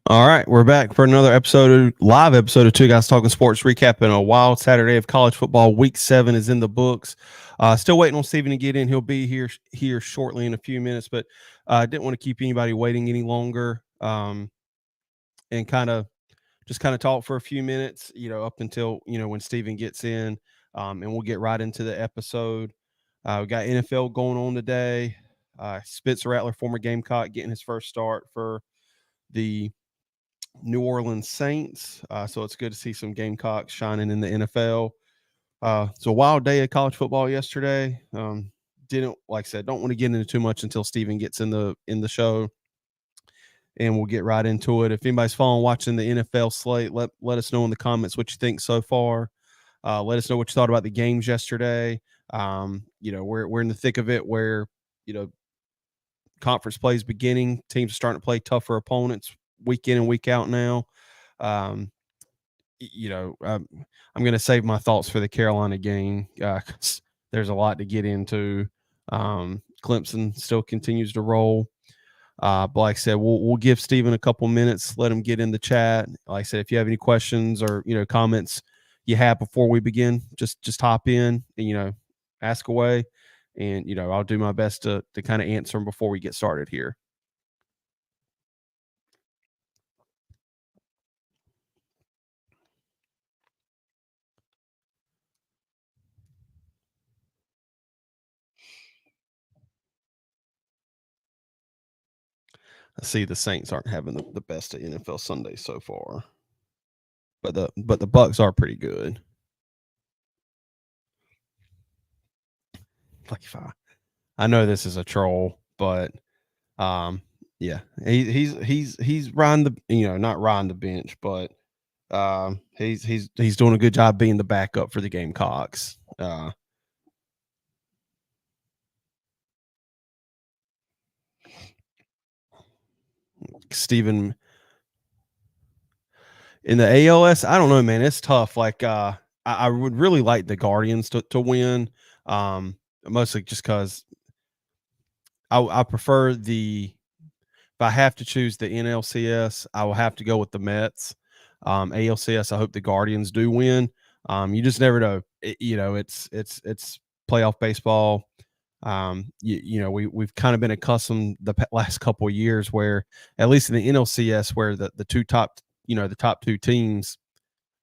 All right, we're back for another live episode of Two Guys Talking Sports, recapping a wild Saturday of college football. Week 7 is in the books. Still waiting on Steven to get in. He'll be here shortly in a few minutes, but I didn't want to keep anybody waiting any longer. And kind of talk for a few minutes, up until when Steven gets in, and we'll get right into the episode. We got NFL going on today. Spencer Rattler, former Gamecock, getting his first start for the New Orleans Saints. So it's good to see some Gamecocks shining in the NFL. It's a wild day of college football yesterday. Didn't like I said, don't want to get into too much until Steven gets in the show, and we'll get right into it. If anybody's watching the NFL slate, let us know in the comments what you think so far. Let us know what you thought about the games yesterday. We're in the thick of it where conference play is beginning. Teams are starting to play tougher opponents week in and week out now. Um, I'm going to save my thoughts for the Carolina game. There's a lot to get into. Clemson still continues to roll. But like I said, we'll give Steven a couple minutes, let him get in the chat. Like I said, if you have any questions or comments you have before we begin, just hop in and ask away, and I'll do my best to kind of answer them before we get started here. I see the Saints aren't having the best of NFL Sundays so far, but the Bucks are pretty good. Like I know this is a troll, but yeah, he's riding the not riding the bench, but he's doing a good job being the backup for the Gamecocks. Steven in the ALS, I don't know, man. It's tough. Like I would really like the Guardians to win. Mostly just because I prefer the if I have to choose the NLCS, I will have to go with the Mets. ALCS, I hope the Guardians do win. You just never know. It's playoff baseball. We've kind of been accustomed the last couple of years where, at least in the NLCS, where the top two teams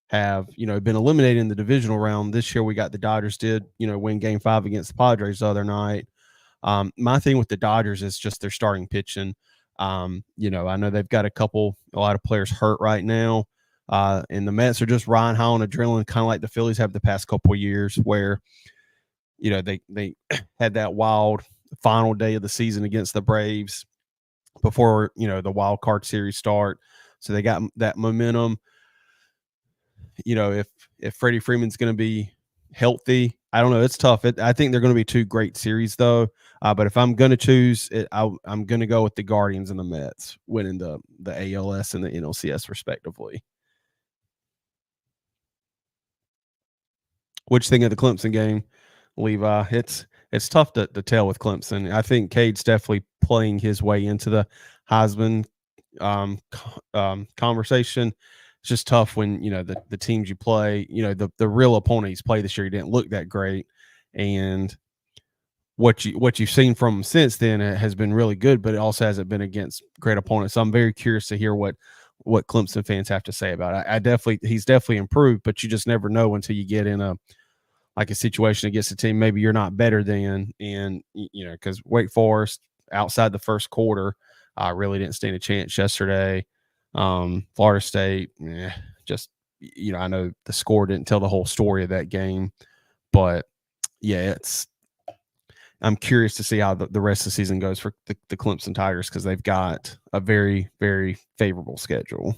have been eliminated in the divisional round. This year we got the Dodgers did win Game 5 against the Padres the other night. My thing with the Dodgers is just their starting pitching. I know they've got a lot of players hurt right now. And the Mets are just riding high on adrenaline, kind of like the Phillies have the past couple of years, where they had that wild final day of the season against the Braves before the wild card series start. So they got that momentum. If Freddie Freeman's going to be healthy, I don't know. It's tough. I think they're going to be two great series, though. But if I'm going to choose it, I'm going to go with the Guardians and the Mets winning the ALS and the NLCS respectively. What you think of the Clemson game, Levi? It's tough to tell with Clemson. I think Cade's definitely playing his way into the Heisman conversation. It's just tough when the teams you play, the real opponent he's played this year, he didn't look that great, and what you've seen from him since then has been really good, but it also hasn't been against great opponents. So I'm very curious to hear what Clemson fans have to say about it. He's definitely improved, but you just never know until you get in a situation against a team maybe you're not better than, and because Wake Forest outside the first quarter really didn't stand a chance yesterday. Florida State, just I know the score didn't tell the whole story of that game, but yeah, I'm curious to see how the rest of the season goes for the Clemson Tigers, because they've got a very, very favorable schedule.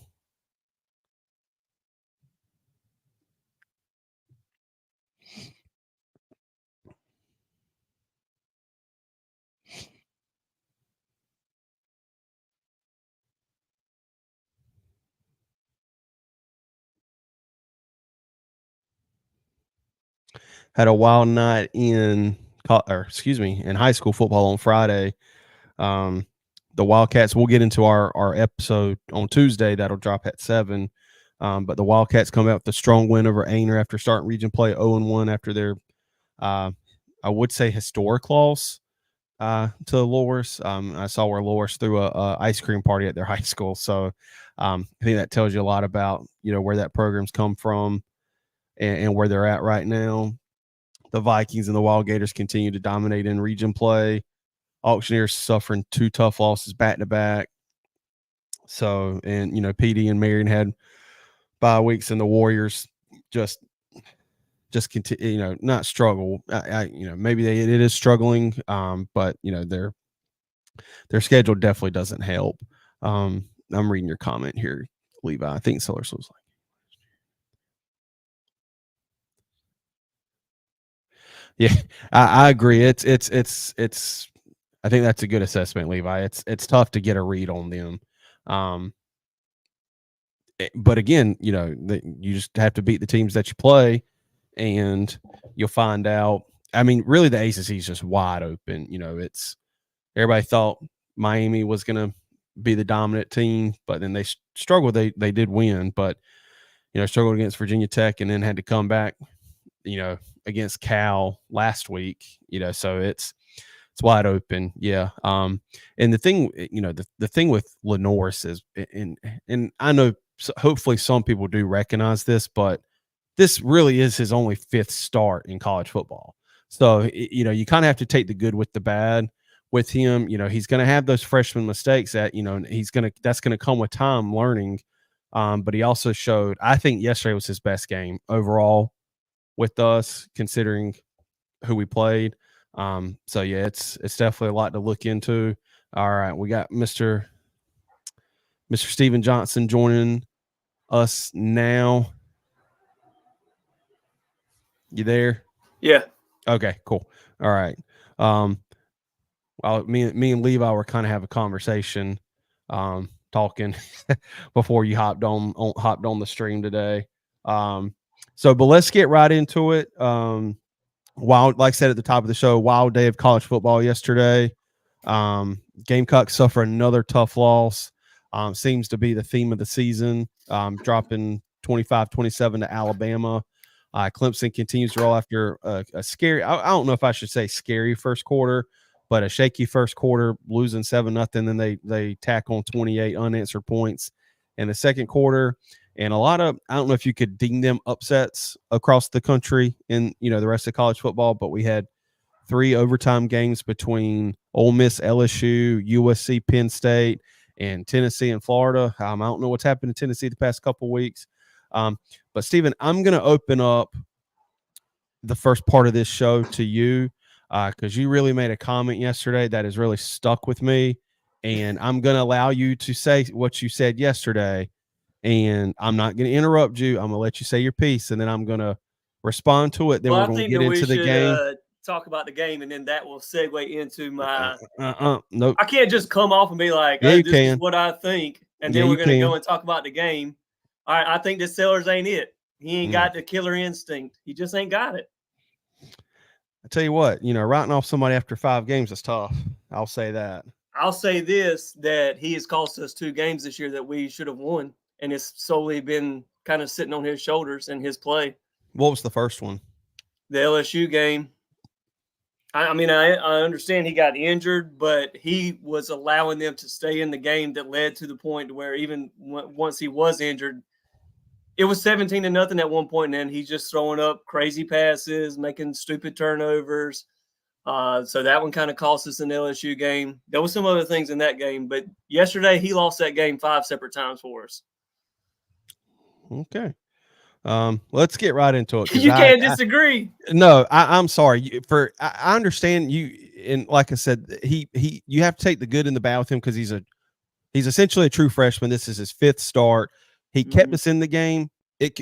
Had a wild night in high school football on Friday. the Wildcats, we'll get into our episode on Tuesday. That'll drop at 7. But the Wildcats come out with a strong win over Ainer after starting region play 0-1 after their, I would say, historic loss to Loris. I saw where Loris threw a ice cream party at their high school. So I think that tells you a lot about, where that program's come from and where they're at right now. The Vikings and the Wild Gators continue to dominate in region play. Auctioneers suffering 2 tough losses back to back. So, and PD and Marion had bye weeks, and the Warriors just continue, not struggle. Maybe it is struggling, but their schedule definitely doesn't help. I'm reading your comment here, Levi. I think Sellers was like, yeah, I agree. It's I think that's a good assessment, Levi. It's tough to get a read on them. But again, you just have to beat the teams that you play, and you'll find out. I mean, really, the ACC is just wide open. It's everybody thought Miami was going to be the dominant team, but then they struggled. They did win, but struggled against Virginia Tech, and then had to come back, against Cal last week. So it's wide open. Yeah. And the thing, the thing with Lenoris is, and I know hopefully some people do recognize this, but this really is his only 5th start in college football. So, you kind of have to take the good with the bad with him. He's going to have those freshman mistakes that, that's going to come with time learning. But he also showed, I think yesterday was his best game overall with us, considering who we played. So yeah, it's definitely a lot to look into. All right, we got Mr. Steven Johnson joining us now. You there? Yeah. Okay, cool. All right. Well, me and Levi were kind of having a conversation, talking before you hopped on the stream today. But let's get right into it. Wild, like I said at the top of the show, wild day of college football yesterday. Gamecocks suffer another tough loss. Seems to be the theme of the season, dropping 25-27 to Alabama. Clemson continues to roll after a scary, I don't know if I should say scary first quarter, but a shaky first quarter, losing 7-0. Then they tack on 28 unanswered points in the second quarter. And a lot of, I don't know if you could deem them upsets across the country in, the rest of college football, but we had 3 overtime games between Ole Miss, LSU, USC, Penn State, and Tennessee and Florida. I don't know what's happened in Tennessee the past couple of weeks. But Stephen, I'm going to open up the first part of this show to you because you really made a comment yesterday that has really stuck with me. And I'm going to allow you to say what you said yesterday. And I'm not going to interrupt you. I'm going to let you say your piece, and then I'm going to respond to it. Then we're going to get into the game. Talk about the game, and then that will segue into my. Nope. I can't just come off and be like, yeah, "This is what I think," and then we're going to go and talk about the game. All right, I think this Sellers ain't it. He ain't got the killer instinct. He just ain't got it. I tell you what, writing off somebody after 5 games is tough. I'll say that. I'll say this, that he has cost us 2 games this year that we should have won, and it's solely been kind of sitting on his shoulders and his play. What was the first one? The LSU game. I mean, I understand he got injured, but he was allowing them to stay in the game that led to the point where even once he was injured, it was 17-0 at one point, and then he's just throwing up crazy passes, making stupid turnovers. So that one kind of cost us an LSU game. There was some other things in that game, but yesterday he lost that game 5 separate times for us. Okay. Let's get right into it. You can't disagree. I'm sorry. I understand you, and like I said, you have to take the good and the bad with him because he's essentially a true freshman. This is his 5th start. He kept us in the game.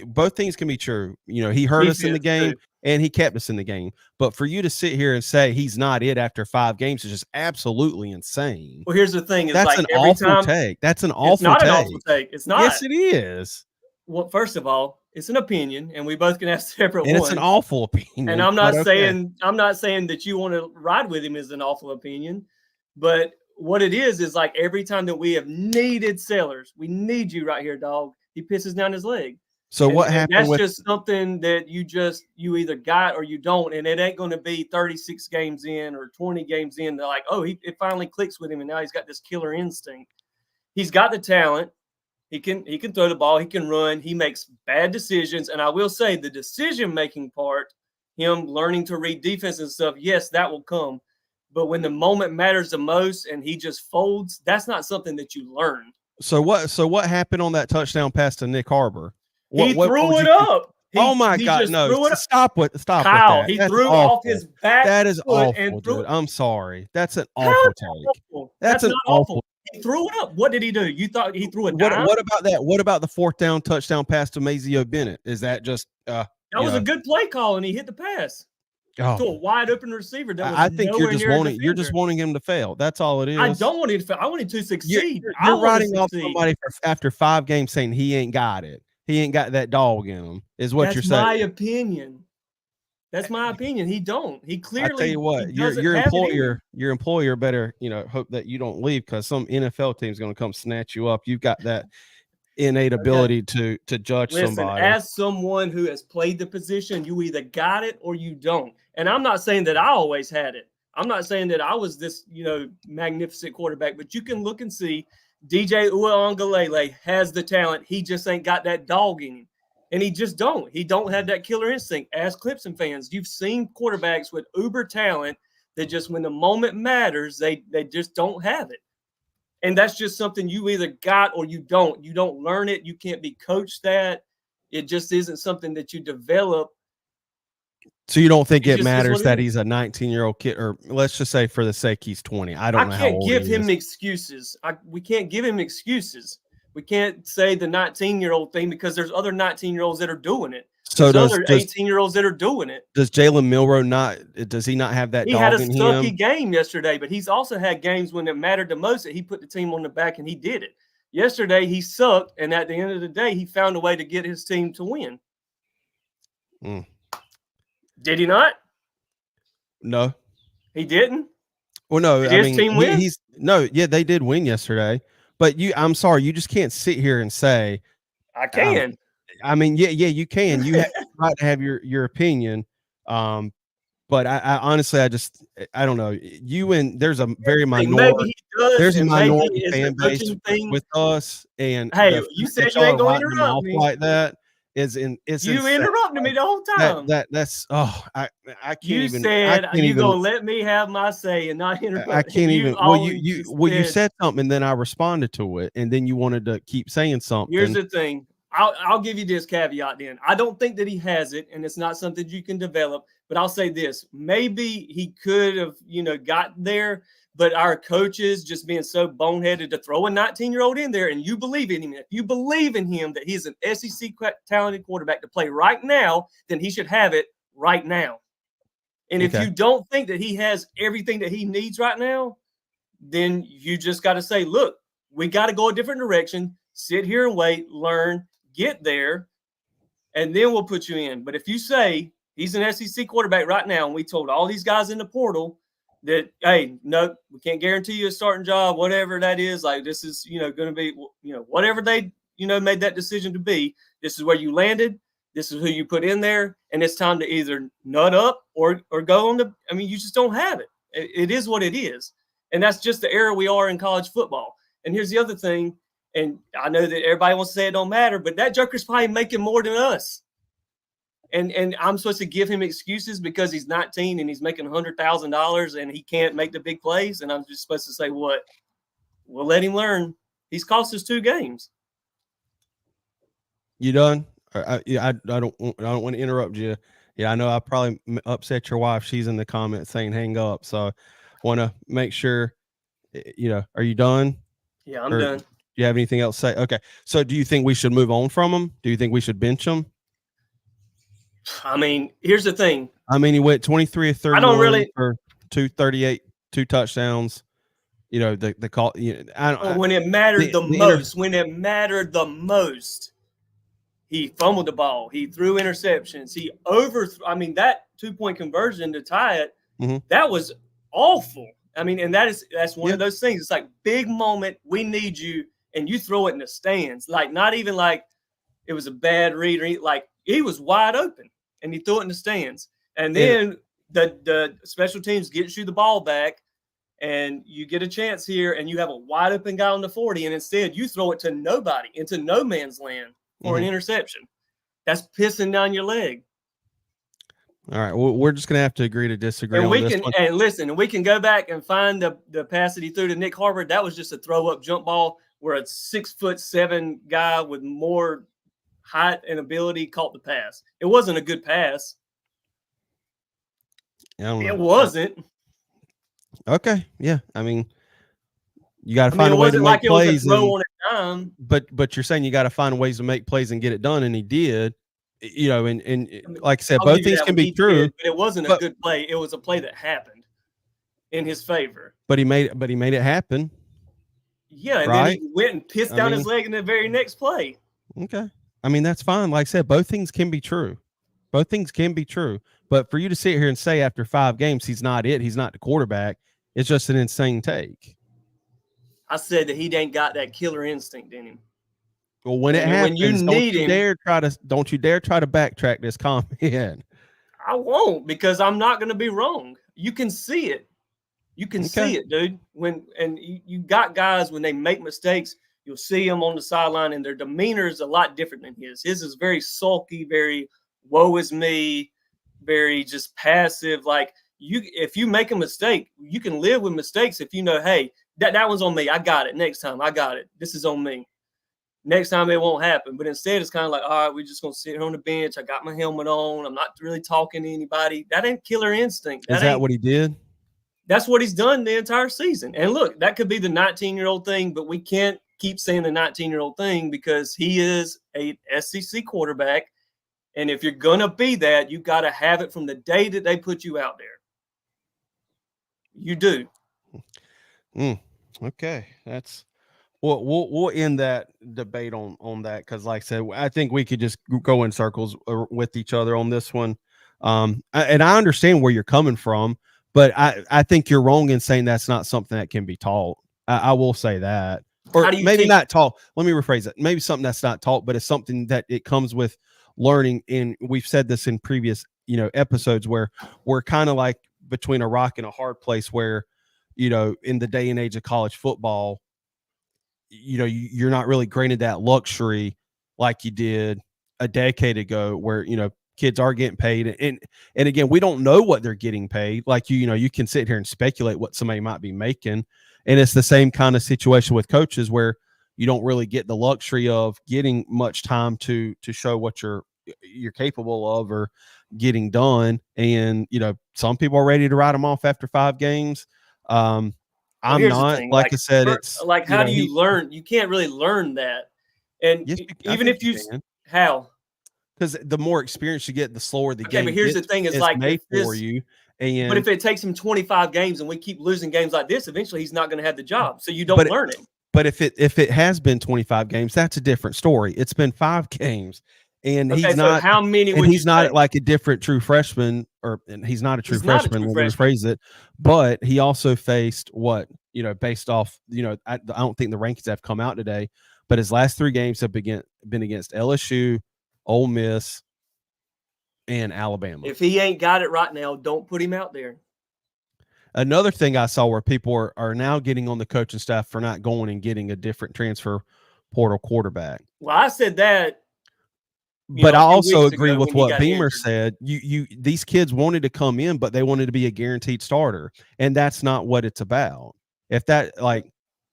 Both things can be true. He hurt us in the game, and he kept us in the game. But for you to sit here and say he's not it after 5 games is just absolutely insane. Well, here's the thing: that's like an awful take. That's an awful take. It's not an awful take. It's not. Yes, it is. Well, first of all, it's an opinion, and we both can have separate and ones. It's an awful opinion. And I'm not saying that you want to ride with him as an awful opinion, but what it is like every time that we have needed Sellers, we need you right here, dog. He pisses down his leg. So and, what and happened that's with just something that you either got or you don't, and it ain't going to be 36 games in or 20 games in. They're like, oh, it finally clicks with him, and now he's got this killer instinct. He's got the talent. He can throw the ball. He can run. He makes bad decisions, and I will say the decision-making part, him learning to read defense and stuff, yes, that will come. But when the moment matters the most and he just folds, that's not something that you learn. So what happened on that touchdown pass to Nick Harbor? He threw it think? up. Oh my God! No, stop with Kyle, that. he That's threw awful. off his back. That is awful, and dude. I'm sorry. That's an How awful is that take. awful? That's an not awful. He threw it up. What did he do? You thought he threw a dime? What about that? What about the fourth down touchdown pass to Mazio Bennett? Is that just that was a good play call, and he hit the pass to a wide open receiver? That was I think you're just wanting him to fail. That's all it is. I don't want him to fail. I want him to succeed. You're writing off somebody after 5 games saying he ain't got it. He ain't got that dog in him. Is what you're saying? That's my opinion. That's my opinion. He don't. He clearly. I tell you what, your employer better hope that you don't leave, because some NFL team is going to come snatch you up. You've got that innate ability to judge somebody. As someone who has played the position, you either got it or you don't. And I'm not saying that I always had it. I'm not saying that I was this magnificent quarterback, but you can look and see DJ Uiagalelei has the talent. He just ain't got that dog in him. And he just don't. He don't have that killer instinct. As Clemson fans, you've seen quarterbacks with uber talent that just when the moment matters, they just don't have it. And that's just something you either got or you don't. You don't learn it. You can't be coached that. It just isn't something that you develop. So you don't think it matters that he's a 19-year-old kid, or let's just say for the sake he's 20. I don't know how old he is. I can't give him excuses. We can't give him excuses. We can't say the 19-year-old thing, because there's other 19-year-olds that are doing it. So there's other 18-year-olds that are doing it. Does Jalen Milroe does he not have that dog in him? He had a sucky game yesterday, but he's also had games when it mattered the most that he put the team on the back and he did it. Yesterday he sucked, and at the end of the day, he found a way to get his team to win. Did he not? No. He didn't? Well, no. Did his team win? They did win yesterday. But I'm sorry, you just can't sit here and say I can. You can. You have the right to have your opinion. But I honestly, I don't know. There's a very minority. There's a minority fan base with us, and hey, you said you ain't going to interrupt me like that. You interrupted me the whole time. I can't you even. Said you gonna let me have my say and not interrupt. I can't even. You said something, and then I responded to it, and then you wanted to keep saying something. Here's the thing. I'll give you this caveat. Then I don't think that he has it, and it's not something you can develop. But I'll say this: maybe he could have, got there. But our coaches just being so boneheaded to throw a 19-year-old in there, and you believe in him. If you believe in him that he's an SEC talented quarterback to play right now, then he should have it right now. And if you don't think that he has everything that he needs right now, then you just got to say, look, we got to go a different direction, sit here and wait, learn, get there, and then we'll put you in. But if you say he's an SEC quarterback right now, and we told all these guys in the portal that, hey, no, we can't guarantee you a starting job, whatever that is. Like, this is, going to be, whatever they, made that decision to be. This is where you landed. This is who you put in there. And it's time to either nut up or go on the, you just don't have it. It is what it is. And that's just the era we are in college football. And here's the other thing. And I know that everybody wants to say it don't matter, but that joker's probably making more than us. And I'm supposed to give him excuses because he's 19 and he's making $100,000 and he can't make the big plays. And I'm just supposed to say, what? We'll let him learn. He's cost us 2 games. You done? I don't want to interrupt you. Yeah, I know I probably upset your wife. She's in the comments saying hang up. So I want to make sure, are you done? Yeah, I'm done. Do you have anything else to say? Okay. So do you think we should move on from him? Do you think we should bench him? Here's the thing. He went 23 of 31 I don't really for 238, 2 touchdowns. The call. When it mattered when it mattered the most, he fumbled the ball. He threw interceptions. He overthrew. That 2-point conversion to tie it, that was awful. I mean, and that's one of those things. It's like big moment. We need you, and you throw it in the stands. Like not even like it was a bad read or like he was wide open and he threw it in the stands. And then the special teams gets you the ball back, and you get a chance here, and you have a wide open guy on the 40, and instead you throw it to nobody into no man's land for an interception. That's pissing down your leg. All right, well, we're just gonna have to agree to disagree and on we this can one. and listen, and we can go back and find the pass that he threw to Nick Harvard. That was just a throw up jump ball where a 6'7" guy with more height and ability caught the pass. It wasn't a good pass. It wasn't. Okay, yeah. I mean, you got to find it a way to wasn't make like plays. It was a throw on a dime. But you're saying you got to find ways to make plays and get it done, and he did. You know, and like I said, I'll both things can be true. But it wasn't a good play. It was a play that happened in his favor. But he made it happen. Yeah, and then he went and pissed down his leg in the very next play. Okay. I mean, that's fine. Like I said, both things can be true. Both things can be true. But for you to sit here and say after 5 games he's not the quarterback, it's just an insane take. I said that he ain't got that killer instinct in him. Well, when it happens, when you need him, don't you dare try to backtrack this comment. I won't, because I'm not going to be wrong. You can see it. You can see it, dude. You got guys, when they make mistakes, you'll see them on the sideline, and their demeanor is a lot different than his. His is very sulky, very woe is me, very just passive. Like if you make a mistake, you can live with mistakes if you know, hey, that one's on me. I got it. Next time, I got it. This is on me. Next time it won't happen. But instead, it's kind of like, all right, we're just going to sit here on the bench. I got my helmet on. I'm not really talking to anybody. That ain't killer instinct. Is that what he did? That's what he's done the entire season. And look, that could be the 19-year-old thing, but we can't keep saying the 19-year-old thing, because he is a SEC quarterback. And if you're going to be that, you got to have it from the day that they put you out there. You do. Okay. That's we'll end that debate on that, because like I said, I think we could just go in circles with each other on this one. And I understand where you're coming from, but I think you're wrong in saying that's not something that can be taught. I will say that. Or maybe not taught. Let me rephrase it. Maybe something that's not taught, but it's something that it comes with learning. And we've said this in previous, episodes, where we're kind of like between a rock and a hard place, where, in the day and age of college football, you're not really granted that luxury like you did a decade ago, where, kids are getting paid. And again, we don't know what they're getting paid. Like, you can sit here and speculate what somebody might be making. And it's the same kind of situation with coaches, where you don't really get the luxury of getting much time to show what you're capable of or getting done. And, some people are ready to write them off after 5 games. I'm not, like I said, it's like, how do you learn? You can't really learn that. And yes, even if how? Because the more experience you get, the slower the game. But here's the thing: is like made for you. But if it takes him 25 games and we keep losing games like this, eventually he's not going to have the job. So you don't learn it. But if it has been 25 games, that's a different story. It's been 5 games, and he's not. How many? And he's not like a different true freshman, and he's not a true freshman. Let me rephrase it. But he also faced what, based off, I don't think the rankings have come out today, but his last 3 games have been against LSU, Ole Miss, and Alabama. If he ain't got it right now, don't put him out there. Another thing I saw where people are now getting on the coaching staff for not going and getting a different transfer portal quarterback. Well, I said that. But I also agree with what Beamer said. These kids wanted to come in, but they wanted to be a guaranteed starter. And that's not what it's about. If that,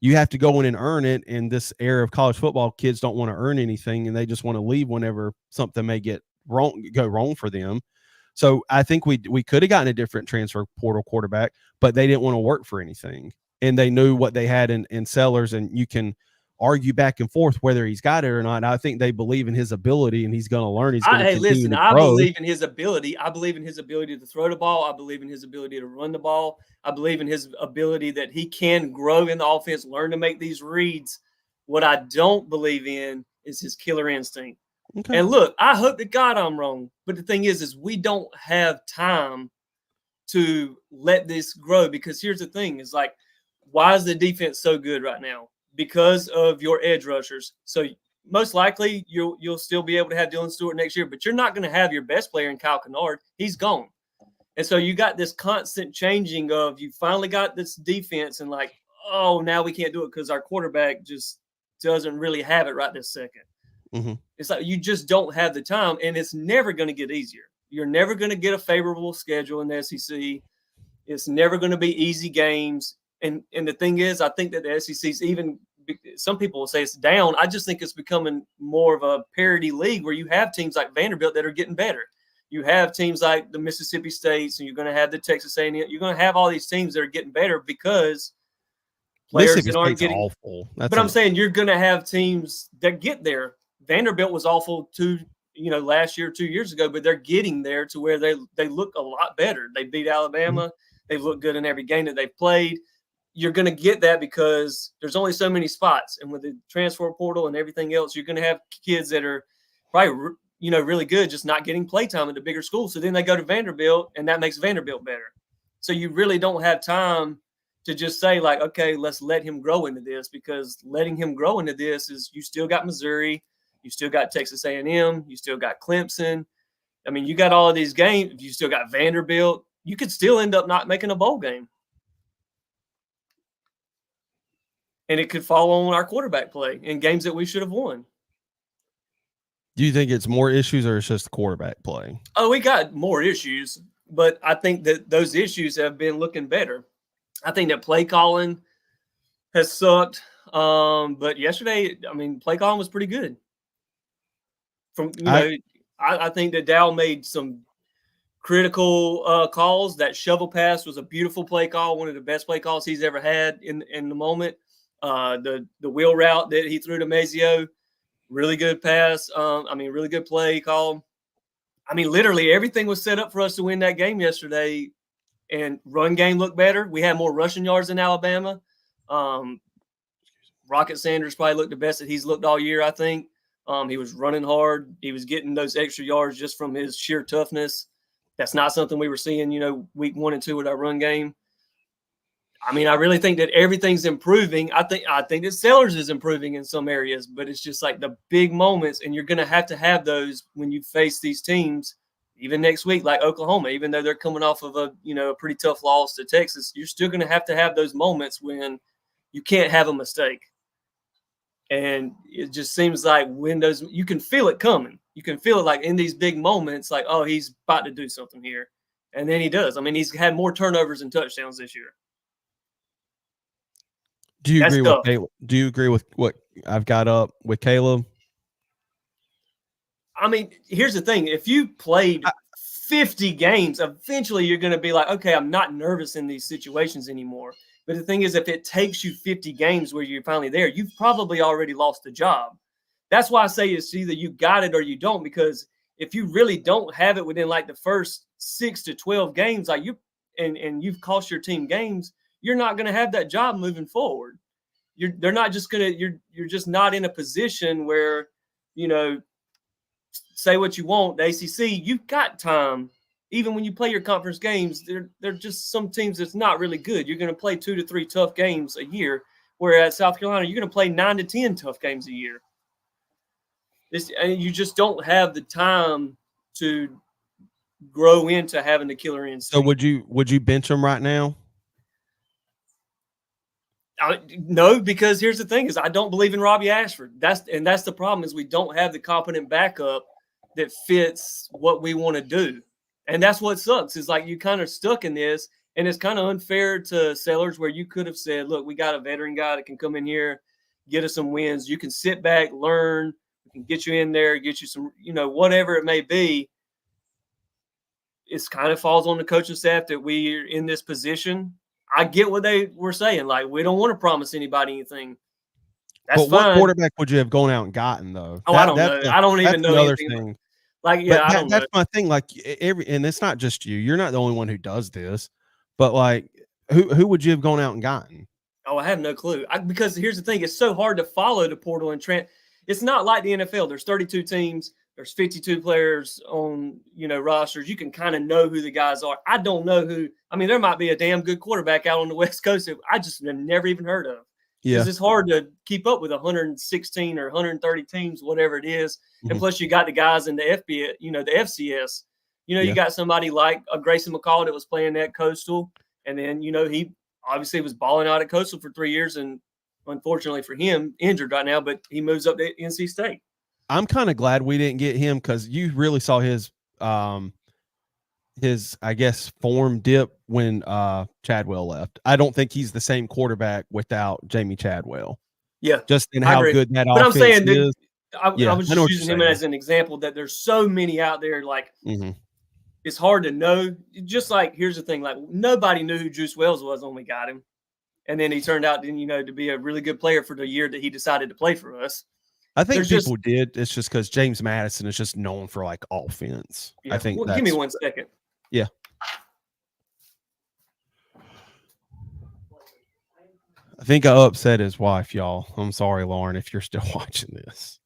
you have to go in and earn it. In this era of college football, kids don't want to earn anything, and they just want to leave whenever something may go wrong for them. So I think we could have gotten a different transfer portal quarterback, but they didn't want to work for anything. And they knew what they had in Sellers, and you can argue back and forth whether he's got it or not. I think they believe in his ability, and he's going to learn. He's going to continue to grow. I believe in his ability. I believe in his ability to throw the ball. I believe in his ability to run the ball. I believe in his ability that he can grow in the offense, learn to make these reads. What I don't believe in is his killer instinct. Okay. And look, I hope to God I'm wrong. But the thing is we don't have time to let this grow, because here's the thing, is like, why is the defense so good right now? Because of your edge rushers. So most likely you'll still be able to have Dylan Stewart next year, but you're not going to have your best player in Kyle Kennard. He's gone. And so you got this constant changing of, you finally got this defense and like, oh, now we can't do it because our quarterback just doesn't really have it right this second. Mm-hmm. It's like you just don't have the time, and it's never going to get easier. You're never going to get a favorable schedule in the SEC. It's never going to be easy games. And the thing is, I think that the SEC's even, some people will say it's down. I just think it's becoming more of a parity league where you have teams like Vanderbilt that are getting better. You have teams like the Mississippi States, and you're going to have the Texas A&M. You're going to have all these teams that are getting better because players that aren't getting awful. But I'm saying you're going to have teams that get there. Vanderbilt was awful last year, 2 years ago, but they're getting there to where they look a lot better. They beat Alabama. Mm-hmm. They've looked good in every game that they've played. You're going to get that because there's only so many spots, and with the transfer portal and everything else, you're going to have kids that are probably really good, just not getting play time at the bigger schools. So then they go to Vanderbilt, and that makes Vanderbilt better. So you really don't have time to just say like, okay, let's let him grow into this, because letting him grow into this is, you still got Missouri, you still got Texas A&M, you still got Clemson. I mean, you got all of these games. You still got Vanderbilt. You could still end up not making a bowl game. And it could fall on our quarterback play in games that we should have won. Do you think it's more issues or it's just quarterback play? Oh, we got more issues, but I think that those issues have been looking better. I think that play calling has sucked. But yesterday, I mean, play calling was pretty good. I think that Dow made some critical calls. That shovel pass was a beautiful play call, one of the best play calls he's ever had in the moment. The wheel route that he threw to Mazio, really good pass. Really good play call. I mean, literally everything was set up for us to win that game yesterday, and run game looked better. We had more rushing yards than Alabama. Rocket Sanders probably looked the best that he's looked all year, I think. He was running hard. He was getting those extra yards just from his sheer toughness. That's not something we were seeing, week 1 and 2 with our run game. I mean, I really think that everything's improving. I think that Sellers is improving in some areas, but it's just like the big moments, and you're going to have those when you face these teams, even next week, like Oklahoma. Even though they're coming off of a pretty tough loss to Texas, you're still going to have those moments when you can't have a mistake. And it just seems like you can feel it coming. You can feel it like in these big moments, like, oh, he's about to do something here. And then he does. I mean, he's had more turnovers and touchdowns this year. Do you agree with Caleb? Do you agree with what I've got up with Caleb? I mean, here's the thing. If you played 50 games, eventually you're going to be like, okay, I'm not nervous in these situations anymore. But the thing is, if it takes you 50 games where you're finally there, you've probably already lost the job. That's why I say it's either you got it or you don't, because if you really don't have it within like the first 6 to 12 games, like you've cost your team games, you're not going to have that job moving forward. You're just not in a position where, say what you want, the ACC, you've got time. Even when you play your conference games, they're just some teams that's not really good. You're going to play 2 to 3 tough games a year, whereas South Carolina, you're going to play 9 to 10 tough games a year. You just don't have the time to grow into having the killer instinct. So would you bench them right now? No, because here's the thing: is I don't believe in Robbie Ashford. That's the problem, is we don't have the competent backup that fits what we want to do. And that's what sucks, is like you kind of stuck in this, and it's kind of unfair to Sellers, where you could have said, look, we got a veteran guy that can come in here, get us some wins. You can sit back, learn, we can get you in there, get you some, whatever it may be. It's kind of falls on the coaching staff that we're in this position. I get what they were saying. Like, we don't want to promise anybody anything. That's fine. What quarterback would you have gone out and gotten, though? I don't know. I don't even know anything. Thing. Like, yeah, I don't know. That's my thing. Like, and it's not just you. You're not the only one who does this. But, like, who would you have gone out and gotten? Oh, I have no clue. Because here's the thing. It's so hard to follow the portal and it's not like the NFL. There's 32 teams. there's 52 players on, rosters. You can kind of know who the guys are. I don't know who. I mean, there might be a damn good quarterback out on the West Coast that I just have never even heard of. Yeah. Because it's hard to keep up with 116 or 130 teams, whatever it is. Mhm. And plus, you got the guys in the FB, the FCS. Yeah. You got somebody like Grayson McCall that was playing at Coastal. And then, he obviously was balling out at Coastal for 3 years. And unfortunately for him, injured right now, but he moves up to NC State. I'm kind of glad we didn't get him because you really saw his, I guess, form dip when Chadwell left. I don't think he's the same quarterback without Jamie Chadwell. Yeah, just in how good that but offense I'm saying is. I was just using him as an example that there's so many out there. Like, it's hard to know. Just like, here's the thing: like, nobody knew who Juice Wells was when we got him, and then he turned out, to be a really good player for the year that he decided to play for us. I think people did. It's just because James Madison is just known for like offense. Yeah. I think. Give me 1 second. Yeah. I think I upset his wife, y'all. I'm sorry, Lauren, if you're still watching this.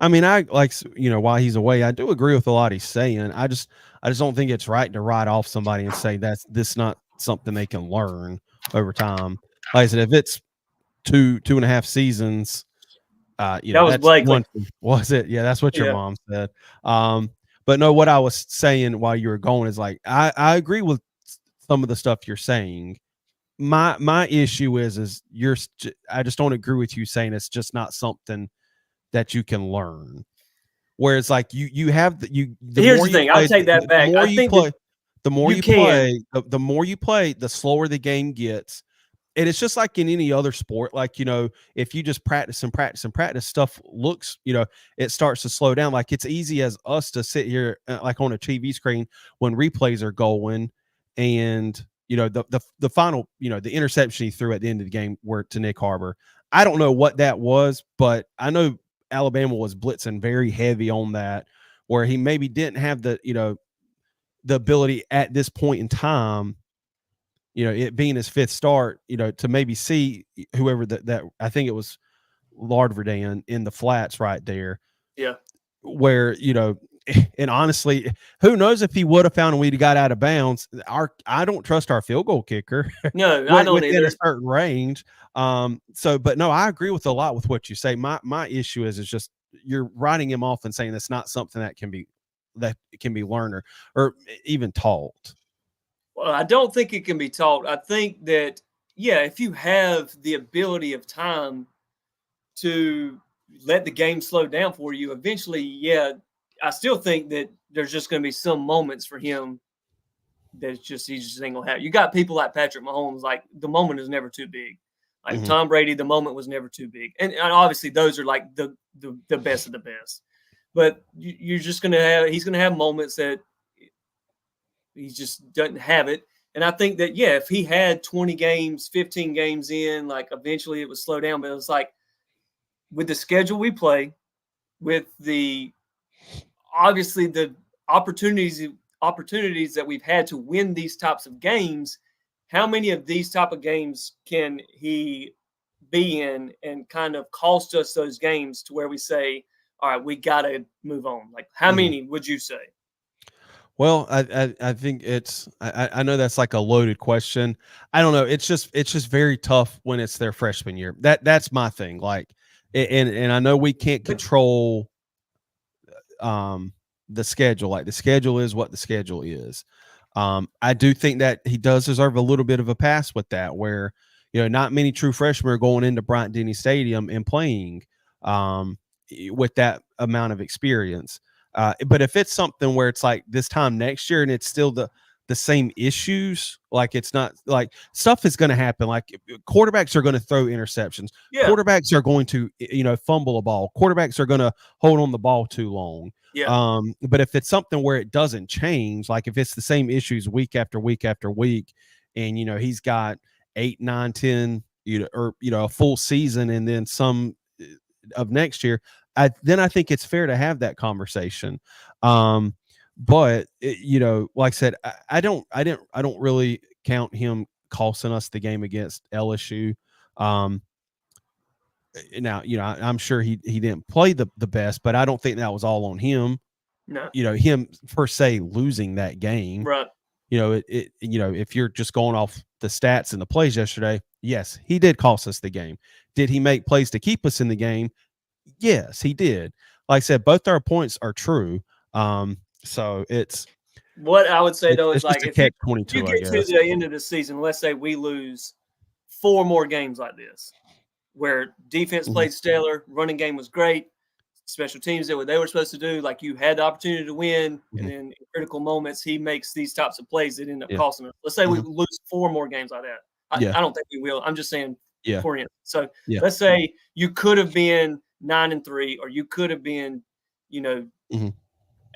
I mean, I like, while he's away, I do agree with a lot he's saying. I just don't think it's right to write off somebody and say this not something they can learn over time. Like I said, if it's two and a half seasons, that was Blakely. Was it? Yeah, that's what your mom said. But no, what I was saying while you were going is like, I agree with some of the stuff you're saying. My issue is I just don't agree with you saying it's just not something that you can learn. Whereas like you have here's the thing, I'll take that back. The more you play, the slower the game gets. And it's just like in any other sport, like, if you just practice, stuff looks, it starts to slow down. Like, it's easy as us to sit here like on a TV screen when replays are going and, the final, the interception he threw at the end of the game were to Nick Harbor. I don't know what that was, but I know Alabama was blitzing very heavy on that, where he maybe didn't have the ability at this point in time, it being his fifth start, to maybe see whoever that I think it was Lardverdan in the flats right there. Yeah. Where, and honestly, who knows if he would have found and we'd got out of bounds. I don't trust our field goal kicker. No, I don't within either. a certain range. But no, I agree with a lot with what you say. My issue is just you're writing him off and saying it's not something that can be learned or even taught. Well, I don't think it can be taught. I think that, if you have the ability of time to let the game slow down for you, eventually, I still think that there's just going to be some moments for him that he just ain't going to have. You got people like Patrick Mahomes, like the moment is never too big. Like Tom Brady, the moment was never too big. And obviously those are like the best of the best. But you're just going to he's going to have moments that he just doesn't have it. And I think that, if he had 20 games, 15 games in, like eventually it would slow down. But it was like with the schedule we play, with obviously the opportunities that we've had to win these types of games, how many of these type of games can he be in and kind of cost us those games to where we say, all right, we got to move on? Like, how many would you say? Well, I think I know that's like a loaded question. I don't know. It's just very tough when it's their freshman year. That's my thing. Like, and I know we can't control the schedule. Like, the schedule is what the schedule is. I do think that he does deserve a little bit of a pass with that, where, not many true freshmen are going into Bryant-Denny Stadium and playing with that amount of experience. But if it's something where it's like this time next year and it's still the same issues, like, it's not like stuff is going to happen. Like, quarterbacks are going to throw interceptions. Yeah. Quarterbacks are going to, fumble a ball. Quarterbacks are going to hold on the ball too long. Yeah. But if it's something where it doesn't change, like if it's the same issues week after week after week, and, he's got 8, 9, 10, or, a full season and then some of next year, then I think it's fair to have that conversation. But like I said, I don't really count him costing us the game against LSU. Now, I'm sure he didn't play the best, but I don't think that was all on him. No. Him per se losing that game. Right. If you're just going off the stats and the plays yesterday, yes, he did cost us the game. Did he make plays to keep us in the game? Yes, he did. Like I said, both our points are true. So it's what I would say though is like if you get to the end of the season, let's say we lose 4 more games like this, where defense played stellar, running game was great, special teams did what they were supposed to do. Like you had the opportunity to win, and then in critical moments he makes these types of plays that end up costing us. Let's say we lose 4 more games like that. I don't think we will. I'm just saying for instance. So let's say you could have been 9-3, or you could have been,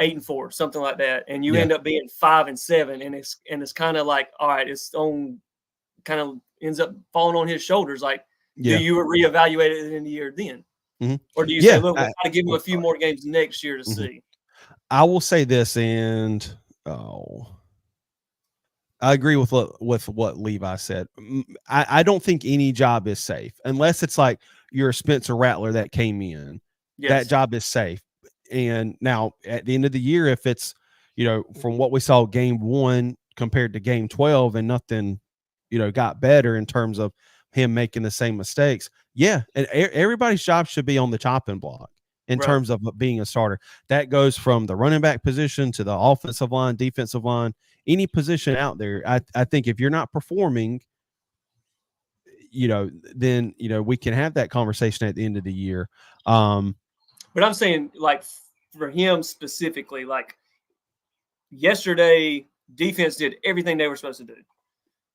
8-4, something like that, and you end up being 5-7, and it's kind of like, all right, it's on, kind of ends up falling on his shoulders. Like, do you reevaluate it at the end of the year then? Or do you say, look, we'll try to give him a few more games next year to see? I will say this, and I agree with what Levi said. I don't think any job is safe unless it's like you're a Spencer Rattler that came in. Yes. That job is safe. And now at the end of the year, if it's, from what we saw game 1 compared to game 12 and nothing, got better in terms of him making the same mistakes. Yeah. And everybody's job should be on the chopping block in terms of being a starter. That goes from the running back position to the offensive line, defensive line, any position out there. I think if you're not performing, then, we can have that conversation at the end of the year. But I'm saying, like, for him specifically, like, yesterday, defense did everything they were supposed to do.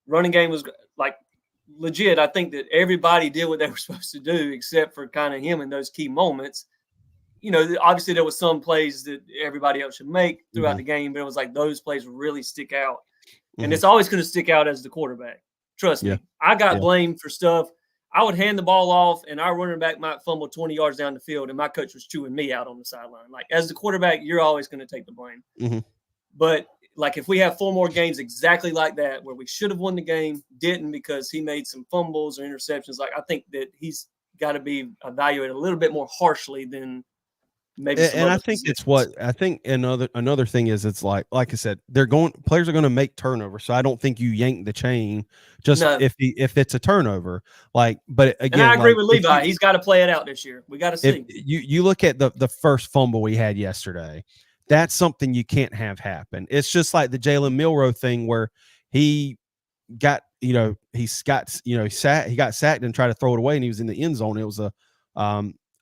Running game was, like, legit. I think that everybody did what they were supposed to do except for kind of him in those key moments. Obviously there was some plays that everybody else should make throughout the game, but it was like those plays really stick out. And it's always going to stick out as the quarterback. Trust me. I got blamed for stuff. I would hand the ball off, and our running back might fumble 20 yards down the field, and my coach was chewing me out on the sideline. Like, as the quarterback, you're always going to take the blame. But, like, if we have 4 more games exactly like that, where we should have won the game, didn't because he made some fumbles or interceptions, like, I think that he's got to be evaluated a little bit more harshly than maybe. And I think it's what I think. Another thing is, it's like I said, players are going to make turnovers. So I don't think you yank the chain just if it's a turnover. Like, but again, and I agree with Levi. He's got to play it out this year. We got to see. You look at the first fumble we had yesterday. That's something you can't have happen. It's just like the Jalen Milroe thing where he got he got sacked and tried to throw it away, and he was in the end zone. It was a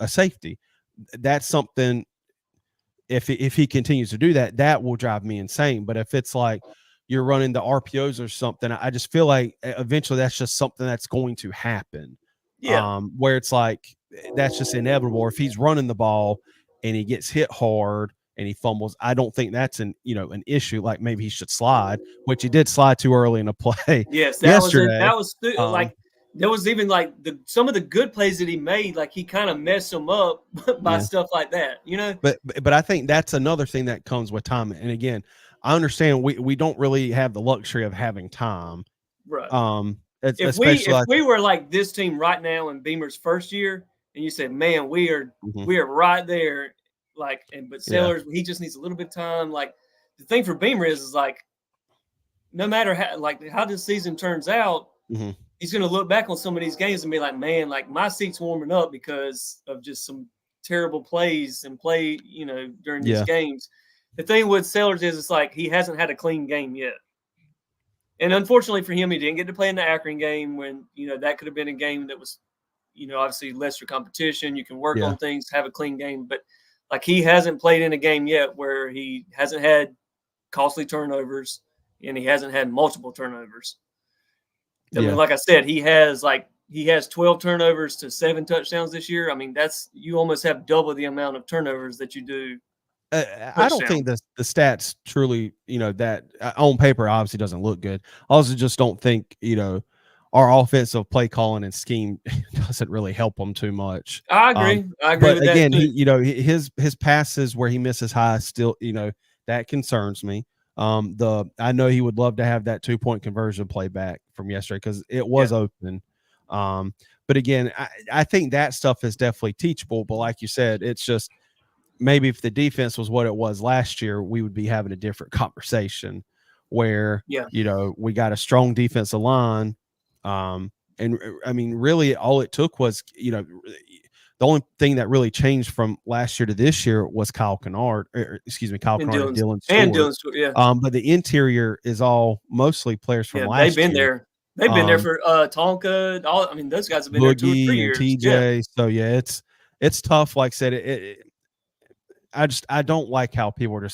safety. That's something. If he continues to do that, that will drive me insane. But if it's like you're running the RPOs or something, I just feel like eventually that's just something that's going to happen. Yeah. Where it's like that's just inevitable. Or if he's running the ball and he gets hit hard and he fumbles, I don't think that's an issue. Like maybe he should slide, which he did slide too early in a play. Yes, that was like. There was even like some of the good plays that he made, like he kind of messed them up by stuff like that, But I think that's another thing that comes with time. And again, I understand we don't really have the luxury of having time, right? If we were like this team right now in Beamer's first year, and you said, "Man, we are right there," but Sellers, he just needs a little bit of time. Like the thing for Beamer is like, no matter how this season turns out. He's going to look back on some of these games and be like, man, like my seat's warming up because of just some terrible plays and during these games. The thing with Sellers is it's like he hasn't had a clean game yet. And unfortunately for him, he didn't get to play in the Akron game when, that could have been a game that was, obviously lesser competition. You can work on things, have a clean game. But like he hasn't played in a game yet where he hasn't had costly turnovers and he hasn't had multiple turnovers. I mean, like I said, he has 12 turnovers to 7 touchdowns this year. I mean, you almost have double the amount of turnovers that you do. I don't think the stats truly, that on paper obviously doesn't look good. I also just don't think, our offensive play calling and scheme doesn't really help them too much. I agree. But again, his passes where he misses high still, that concerns me. I know he would love to have that 2-point conversion play back from yesterday because it was open. But again, I think that stuff is definitely teachable. But like you said, it's just maybe if the defense was what it was last year, we would be having a different conversation where, we got a strong defensive line. And I mean, really all it took was, the only thing that really changed from last year to this year was Kyle Kennard and Dylan Stewart. But the interior is all mostly players from last year. They've been there. They've been there for Tonka. Those guys have been there 2 or 3 years. TJ. So it's tough. Like I said, I don't like how people are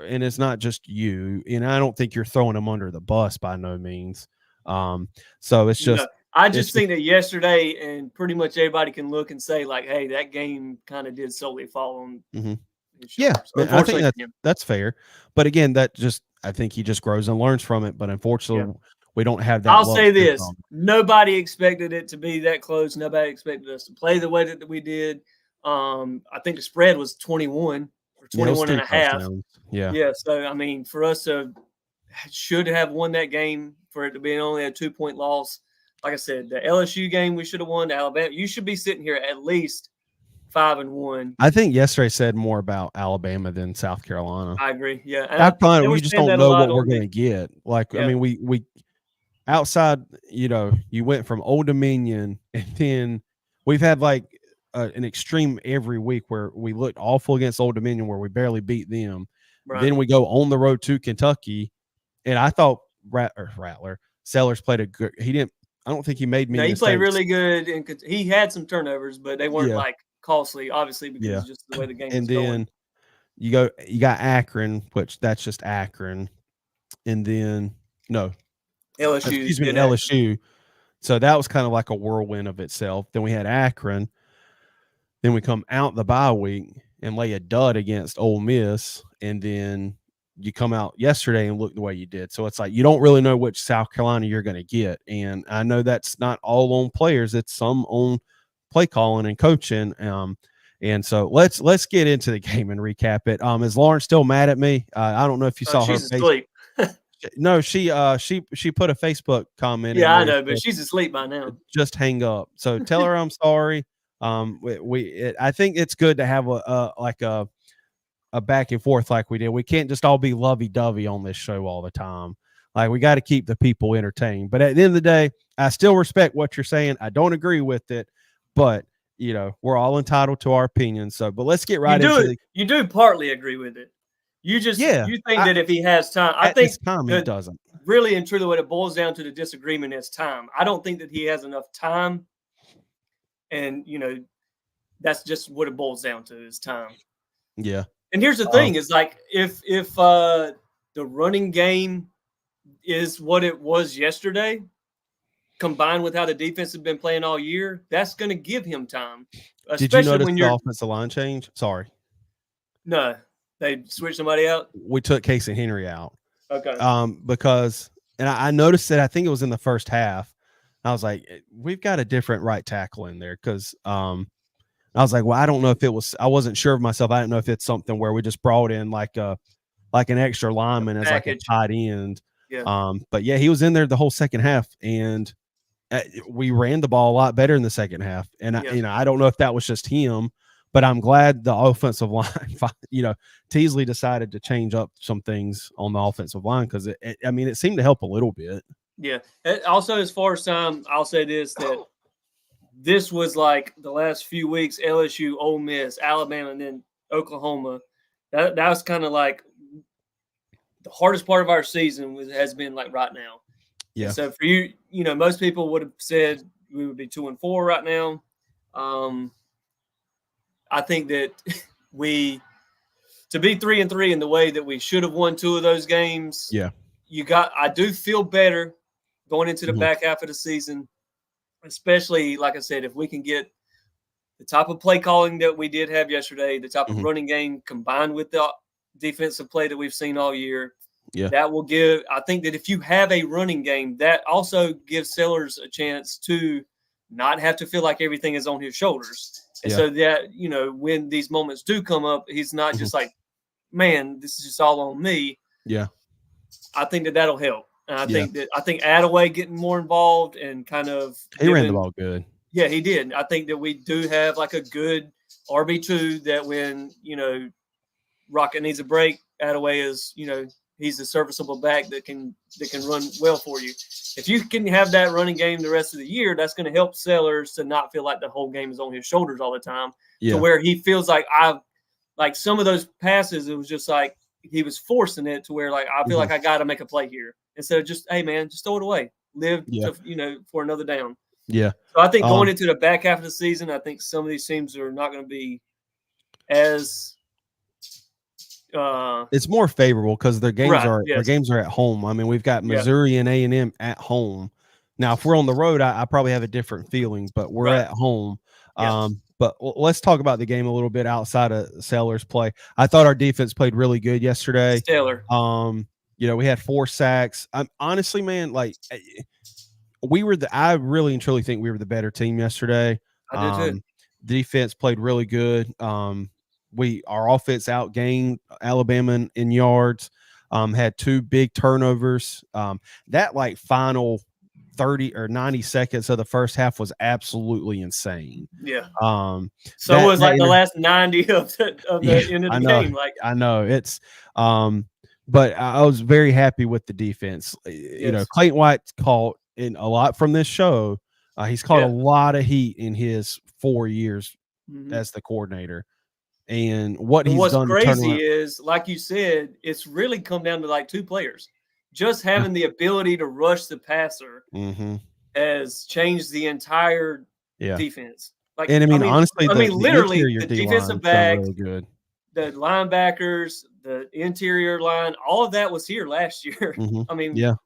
and it's not just you. And I don't think you're throwing them under the bus by no means. So it's just. I just think that yesterday, and pretty much everybody can look and say, like, hey, that game kind of did solely fall on. Yeah, so I think that's fair. But again, I think he just grows and learns from it. But unfortunately, we don't have that. I'll say this: nobody expected it to be that close. Nobody expected us to play the way that we did. I think the spread was 21 or 21 and a half. Yeah. So I mean, for us to should have won that game, for it to be only a 2-point loss. Like I said, the LSU game we should have won. To Alabama, you should be sitting here at least 5-1. I think yesterday said more about Alabama than South Carolina. I agree. Yeah, we just don't know what we're going to get. I mean, we outside. You went from Old Dominion, and then we've had an extreme every week where we looked awful against Old Dominion, where we barely beat them. Right. Then we go on the road to Kentucky, and I thought Sellers played a good. He didn't. I don't think he made many mistakes. He played really good, and he had some turnovers, but they weren't costly, obviously, because just the way the game was going. And then you got Akron, which that's just Akron, and then LSU. So that was kind of like a whirlwind of itself. Then we had Akron. Then we come out the bye week and lay a dud against Ole Miss, and then you come out yesterday and look the way you did. So it's like you don't really know which South Carolina you're going to get. And I know that's not all on players. It's some on play calling and coaching. And so let's get into the game and recap it. Is Lauren still mad at me? I don't know if you saw her face. Asleep. No, she put a Facebook comment. Yeah, I know, but she's asleep by now. Just hang up. So tell her I'm sorry. I think it's good to have a back and forth like we did. We can't just all be lovey-dovey on this show all the time. Like, we got to keep the people entertained. But at the end of the day, I still respect what you're saying. I don't agree with it, but we're all entitled to our opinion. So, but let's get right into it. You do partly agree with it. You just you think that if he has time, I think time he doesn't. Really and truly, what it boils down to, the disagreement is time. I don't think that he has enough time, and that's just what it boils down to, is time. Yeah. And here's the thing: is like if the running game is what it was yesterday, combined with how the defense has been playing all year, that's going to give him time. Did you notice the offensive line change? Sorry. No, they switched somebody out. We took Casey Henry out. Okay. Because I noticed that I think it was in the first half. I was like, we've got a different right tackle in there because I was like, well, I don't know if it was. I wasn't sure of myself. I didn't know if it's something where we just brought in like an extra lineman as like a tight end. Yeah. But yeah, he was in there the whole second half, and we ran the ball a lot better in the second half. And I don't know if that was just him, but I'm glad the offensive line, Teasley decided to change up some things on the offensive line because it seemed to help a little bit. Yeah. Also, as far as time, I'll say that this was like the last few weeks: LSU, Ole Miss, Alabama, and then Oklahoma. That was kind of like the hardest part of our season has been like right now. Yeah. And so for you, most people would have said we would be 2-4 right now. I think that to be 3-3 in the way that we should have won 2 of those games. Yeah. I do feel better going into the back half of the season, especially, like I said, if we can get the type of play calling that we did have yesterday, the type of running game combined with the defensive play that we've seen all year. Yeah. That will give – I think that if you have a running game, that also gives Sellers a chance to not have to feel like everything is on his shoulders. And so that, when these moments do come up, he's not just like man, this is just all on me. Yeah. I think that'll help. And I Yeah. think Attaway getting more involved and kind of He ran the ball good. Yeah, he did. I think that we do have like a good RB2 that when, Rocket needs a break, Attaway is, he's a serviceable back that can run well for you. If you can have that running game the rest of the year, that's going to help Sellers to not feel like the whole game is on his shoulders all the time. Yeah. To where he feels like some of those passes, it was just like he was forcing it to where like I feel like I got to make a play here instead of just, hey man, just throw it away, live to, for another down. Yeah. So I think going into the back half of the season, I think some of these teams are not going to be as it's more favorable because their games their games are at home. I mean, we've got Missouri and A&M at home. Now, if we're on the road, I probably have a different feeling, but we're at home. Yeah. But let's talk about the game a little bit outside of Sellers' play. I thought our defense played really good yesterday. Stellar. We had 4 sacks. Honestly, man, like I really and truly think we were the better team yesterday. I do too. Defense played really good. Our offense outgained Alabama in yards, had 2 big turnovers. That like final 30 or 90 seconds of the first half was absolutely insane. Yeah. So it was like the last 90 of the end of the game. Like I know it's but I was very happy with the defense. Yes. Clayton White caught in a lot from this show. He's caught a lot of heat in his 4 years as the coordinator. And what's done crazy is, like you said, it's really come down to like 2 players. Just having the ability to rush the passer has changed the entire defense. Like, and I mean honestly, literally, the defensive back, really good. The linebackers, the interior line, all of that was here last year. I mean, a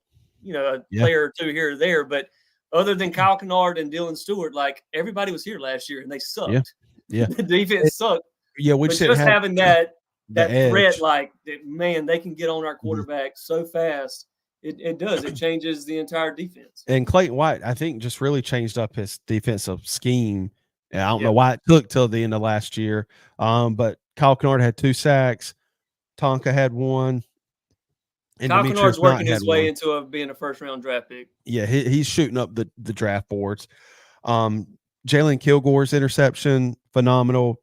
player or 2 here or there, but other than Kyle Kennard and Dylan Stewart, like everybody was here last year and they sucked. Yeah. The defense sucked. Yeah, we just having that threat, edge. Like, man, they can get on our quarterback so fast. It does. It changes the entire defense. And Clayton White, I think, just really changed up his defensive scheme. And I don't know why it took till the end of last year. But Kyle Kennard had 2 sacks. Tonka had 1. And Kyle Kennard's working his way into being a first-round draft pick. Yeah, he's shooting up the draft boards. Jalen Kilgore's interception, phenomenal.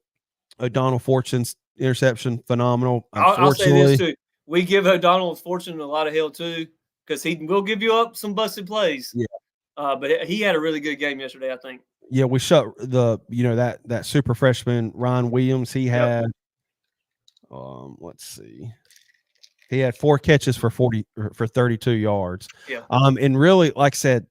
O'Donnell Fortune's interception, phenomenal. I'll say this too. We give O'Donnell Fortune a lot of hell too, because he will give you up some busted plays. Yeah. But he had a really good game yesterday, I think. Yeah, we shut that super freshman Ryan Williams. He had let's see. He had 4 catches for 32 yards. Yeah. And really, like I said,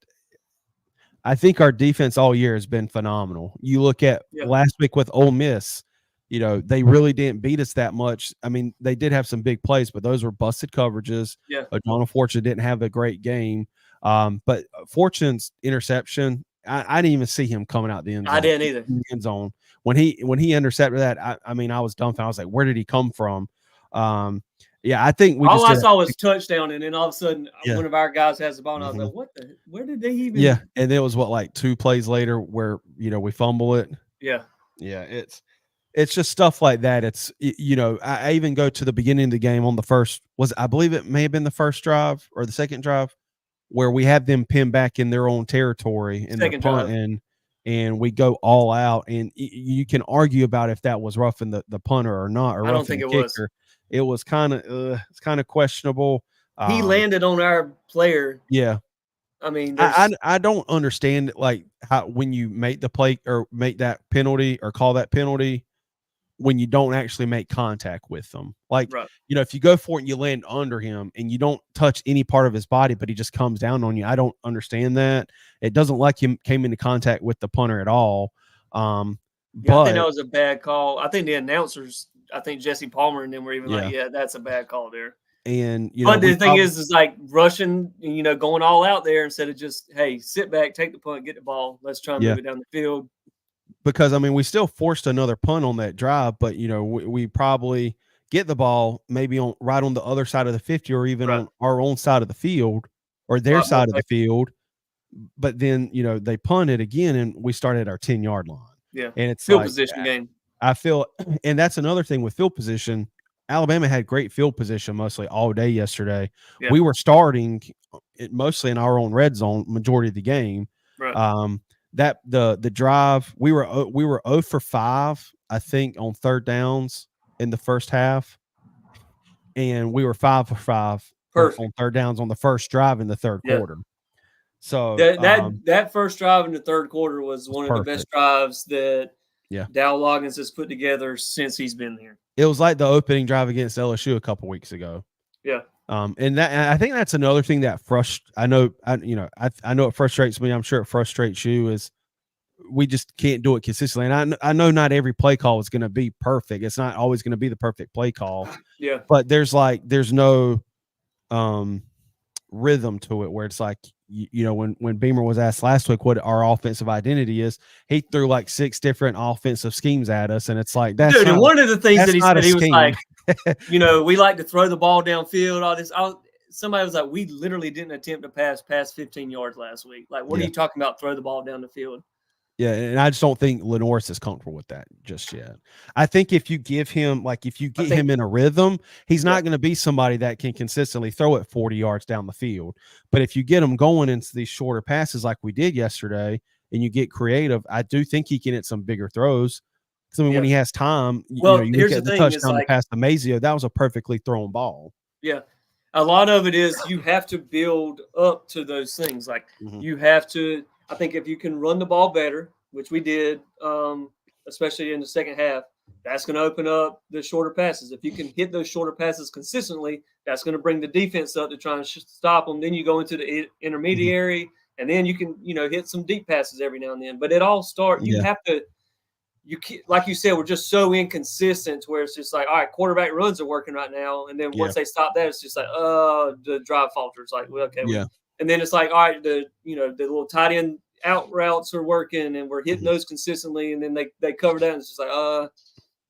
I think our defense all year has been phenomenal. You look at last week with Ole Miss. They really didn't beat us that much. I mean, they did have some big plays, but those were busted coverages. Yeah. O'Donnell Fortune didn't have a great game. But Fortune's interception, I didn't even see him coming out the end zone. I didn't either. End zone. When he intercepted that, I mean, I was dumbfounded. I was like, where did he come from? I think all I saw was touchdown, and then all of a sudden, one of our guys has the ball, and I was like, where did they even? Yeah, and it was like 2 plays later where we fumble it. Yeah. Yeah, it's just stuff like that. It's I even go to the beginning of the game on the first I believe it may have been the first drive or the second drive where we have them pinned back in their own territory and they're punting, and we go all out. And you can argue about if that was roughing the punter or not, or I don't think it was. It was kind of questionable. He landed on our player. Yeah. I mean, I don't understand like how when you make the play or make that penalty or call that penalty when you don't actually make contact with them. Like, if you go for it and you land under him and you don't touch any part of his body, but he just comes down on you. I don't understand that. It doesn't like him came into contact with the punter at all. But I think that was a bad call. I think the announcers, Jesse Palmer and them were even like, that's a bad call there. And, but the thing is like rushing, going all out there instead of just, hey, sit back, take the punt, get the ball. Let's try and move it down the field. Because, I mean, we still forced another punt on that drive, but, we probably get the ball maybe right on the other side of the 50 or even on our own side of the field or their side of the field. But then, they punt it again and we start at our 10-yard line. Yeah. And it's field position game. I feel, and that's another thing with field position. Alabama had great field position mostly all day yesterday. Yeah. We were starting it mostly in our own red zone majority of the game. Right. That the drive we were 0 for 5, I think, on third downs in the first half, and we were 5 for 5 on Perfect. third downs on the first drive in the third Yeah. quarter. So That first drive in the third quarter was one of the best perfect. drives that Yeah. Dow Loggins has put together since he's been there. It was like the opening drive against LSU a couple weeks ago. Yeah. And I think that's another thing that I know it frustrates me. I'm sure it frustrates you is we just can't do it consistently. And I know not every play call is going to be perfect. It's not always going to be the perfect play call. Yeah. But there's no rhythm to it where it's like, when Beamer was asked last week what our offensive identity is, he threw like 6 different offensive schemes at us. And it's like, that's Dude, and one of the things that he said, he was like, we like to throw the ball downfield, all this. Somebody was like, we literally didn't attempt to pass past 15 yards last week. Like, what are you talking about? Throw the ball down the field. Yeah, and I just don't think Lenoris is comfortable with that just yet. I think if you give him, him in a rhythm, he's not going to be somebody that can consistently throw it 40 yards down the field. But if you get him going into these shorter passes like we did yesterday, and you get creative, I do think he can hit some bigger throws. Because when he has time, you look at the touchdown to pass to Mazio, that was a perfectly thrown ball. Yeah. A lot of it is you have to build up to those things. Like you have to – I think if you can run the ball better, which we did, especially in the second half, that's going to open up the shorter passes. If you can hit those shorter passes consistently, that's going to bring the defense up to try and stop them. Then you go into the intermediary, and then you can, hit some deep passes every now and then. But it all starts – you have to – like you said, we're just so inconsistent to where it's just like, all right, quarterback runs are working right now. And then once they stop that, it's just like, the drive falters. Like, well, okay. Yeah. And then it's like, all right, the little tight end out routes are working and we're hitting those consistently. And then they cover that. And it's just like, all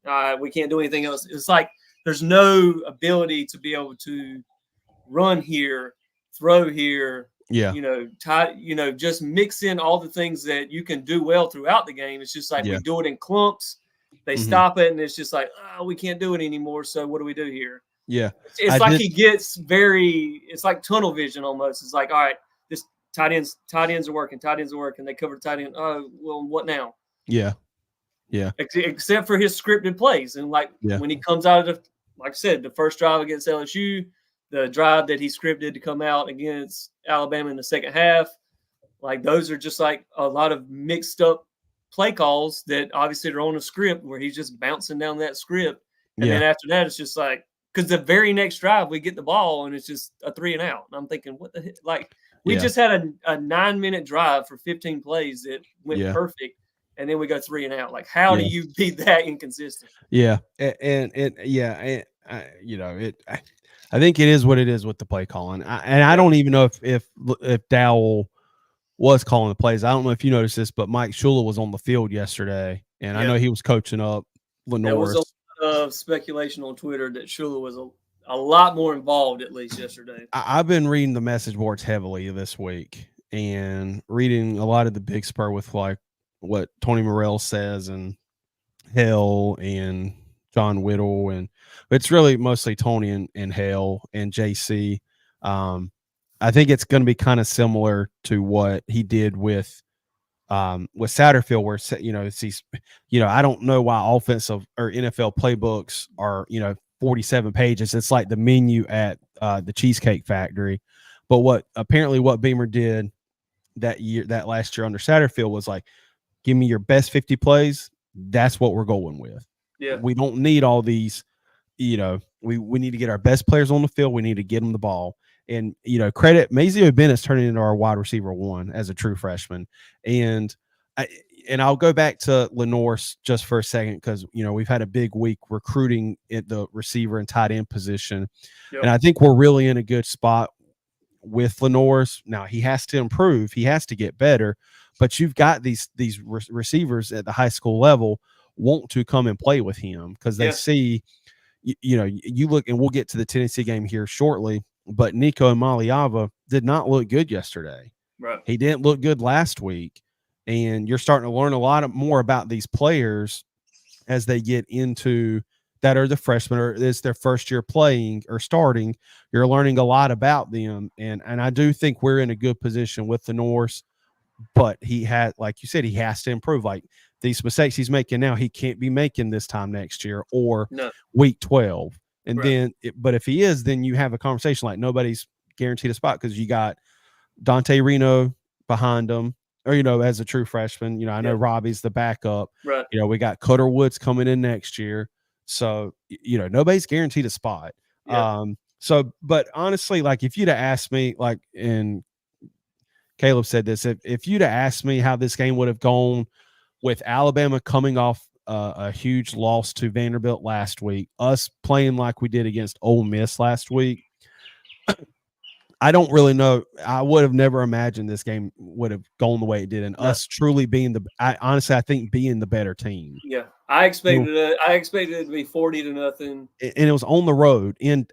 right, we can't do anything else. It's like there's no ability to be able to run here, throw here. Yeah. Just mix in all the things that you can do well throughout the game. It's just like we do it in clumps. They stop it, and it's just like, we can't do it anymore. So what do we do here? Yeah. He gets it's like tunnel vision almost. It's like, all right, this tight ends are working. They cover the tight end. Oh, well, what now? Yeah. Yeah. Except for his scripted plays. And when he comes out of like I said, the first drive against LSU, the drive that he scripted to come out against Alabama in the second half, like those are just like a lot of mixed up play calls that obviously are on a script where he's just bouncing down that script. And then after that, it's just like, because the very next drive we get the ball and it's just a 3 and out. And I'm thinking, what the heck? Like we just had a 9-minute drive for 15 plays that went perfect. And then we go 3 and out. Like, how do you be that inconsistent? Yeah. I think it is what it is with the play calling. I don't even know if Dowell was calling the plays. I don't know if you noticed this, but Mike Shula was on the field yesterday, and I know he was coaching up Lenoris. There was a lot of speculation on Twitter that Shula was a lot more involved, at least yesterday. I've been reading the message boards heavily this week and reading a lot of the Big Spur with like what Tony Morrell says and Hell and John Whittle, and it's really mostly Tony and Hale and JC. I think it's going to be kind of similar to what he did with Satterfield, where I don't know why offensive or NFL playbooks are 47 pages. It's like the menu at the Cheesecake Factory. But what Beamer did that last year under Satterfield was like, give me your best 50 plays. That's what we're going with. Yeah. We don't need all these, we need to get our best players on the field. We need to get them the ball. And, credit Mazio Bennett's turning into our wide receiver 1 as a true freshman. And I'll go back to Lenoris just for a second because, we've had a big week recruiting at the receiver and tight end position. Yep. And I think we're really in a good spot with Lenoris. Now, he has to improve. He has to get better. But you've got these receivers at the high school level want to come and play with him because they see, you look, and we'll get to the Tennessee game here shortly, but Nico and Maliava did not look good yesterday. Right. He didn't look good last week. And you're starting to learn a lot more about these players as they get into that are the freshmen or it's their first year playing or starting. You're learning a lot about them. And I do think we're in a good position with the Norse, but he had, like you said, he has to improve. Like these mistakes he's making now, he can't be making this time next year or No. week 12. And Right. then, but if he is, then you have a conversation like nobody's guaranteed a spot because you got Dante Reno behind him, or, as a true freshman. I know Yeah. Robbie's the backup. Right. We got Cutter Woods coming in next year. So, nobody's guaranteed a spot. Yeah. So, but honestly, like if you'd have asked me, like, and Caleb said this, if you'd have asked me how this game would have gone with Alabama coming off a huge loss to Vanderbilt last week, us playing like we did against Ole Miss last week, I don't really know. I would have never imagined this game would have gone the way it did, and us truly being honestly, I think being the better team. Yeah, I expected it to be 40-0, and it was on the road in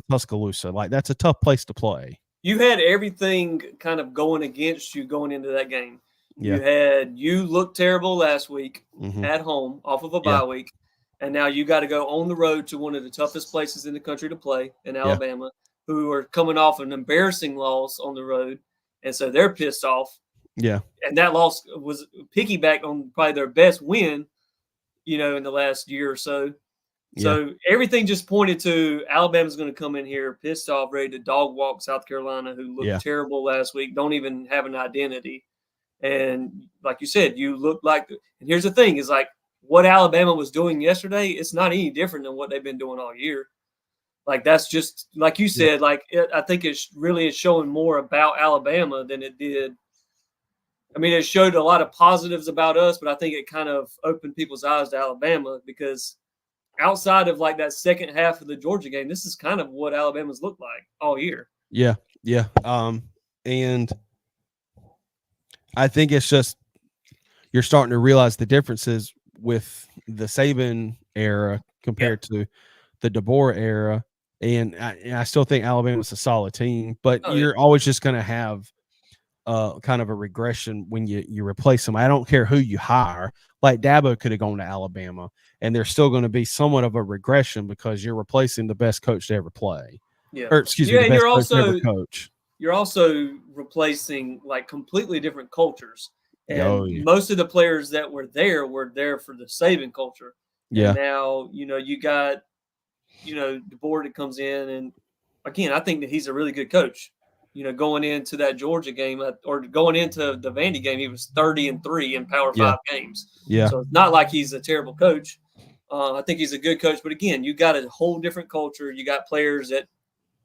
Tuscaloosa. Like that's a tough place to play. You had everything kind of going against you going into that game. Yeah. You looked terrible last week at home off of a bye week, and now you got to go on the road to one of the toughest places in the country to play in Alabama, who are coming off an embarrassing loss on the road, and so they're pissed off. Yeah, and that loss was piggybacked on probably their best win, in the last year or so. So everything just pointed to Alabama's going to come in here pissed off, ready to dog walk South Carolina, who looked terrible last week, don't even have an identity. And like you said, you look like – and here's the thing is like what Alabama was doing yesterday, it's not any different than what they've been doing all year. Like that's just – like you said, I think it's really is showing more about Alabama than it did. I mean, it showed a lot of positives about us, but I think it kind of opened people's eyes to Alabama because – outside of like that second half of the Georgia game, this is kind of what Alabama's looked like all year. Yeah. And I think it's just you're starting to realize the differences with the Saban era compared to the DeBoer era. And I still think Alabama's a solid team, but you're always just going to have kind of a regression when you replace them. I don't care who you hire. Like Dabo could have gone to Alabama, and there's still going to be somewhat of a regression because you're replacing the best coach to ever play. Yeah. Or excuse me, the best coach to ever coach. You're also replacing like completely different cultures. And most of the players that were there for the Saban culture. Yeah. And now, you got, DeBoer that comes in, and again, I think that he's a really good coach. Going into that Georgia game or going into the Vandy game, he was 30-3 in Power 5 games. Yeah. So it's not like he's a terrible coach. I think he's a good coach, but again, you got a whole different culture. You got players that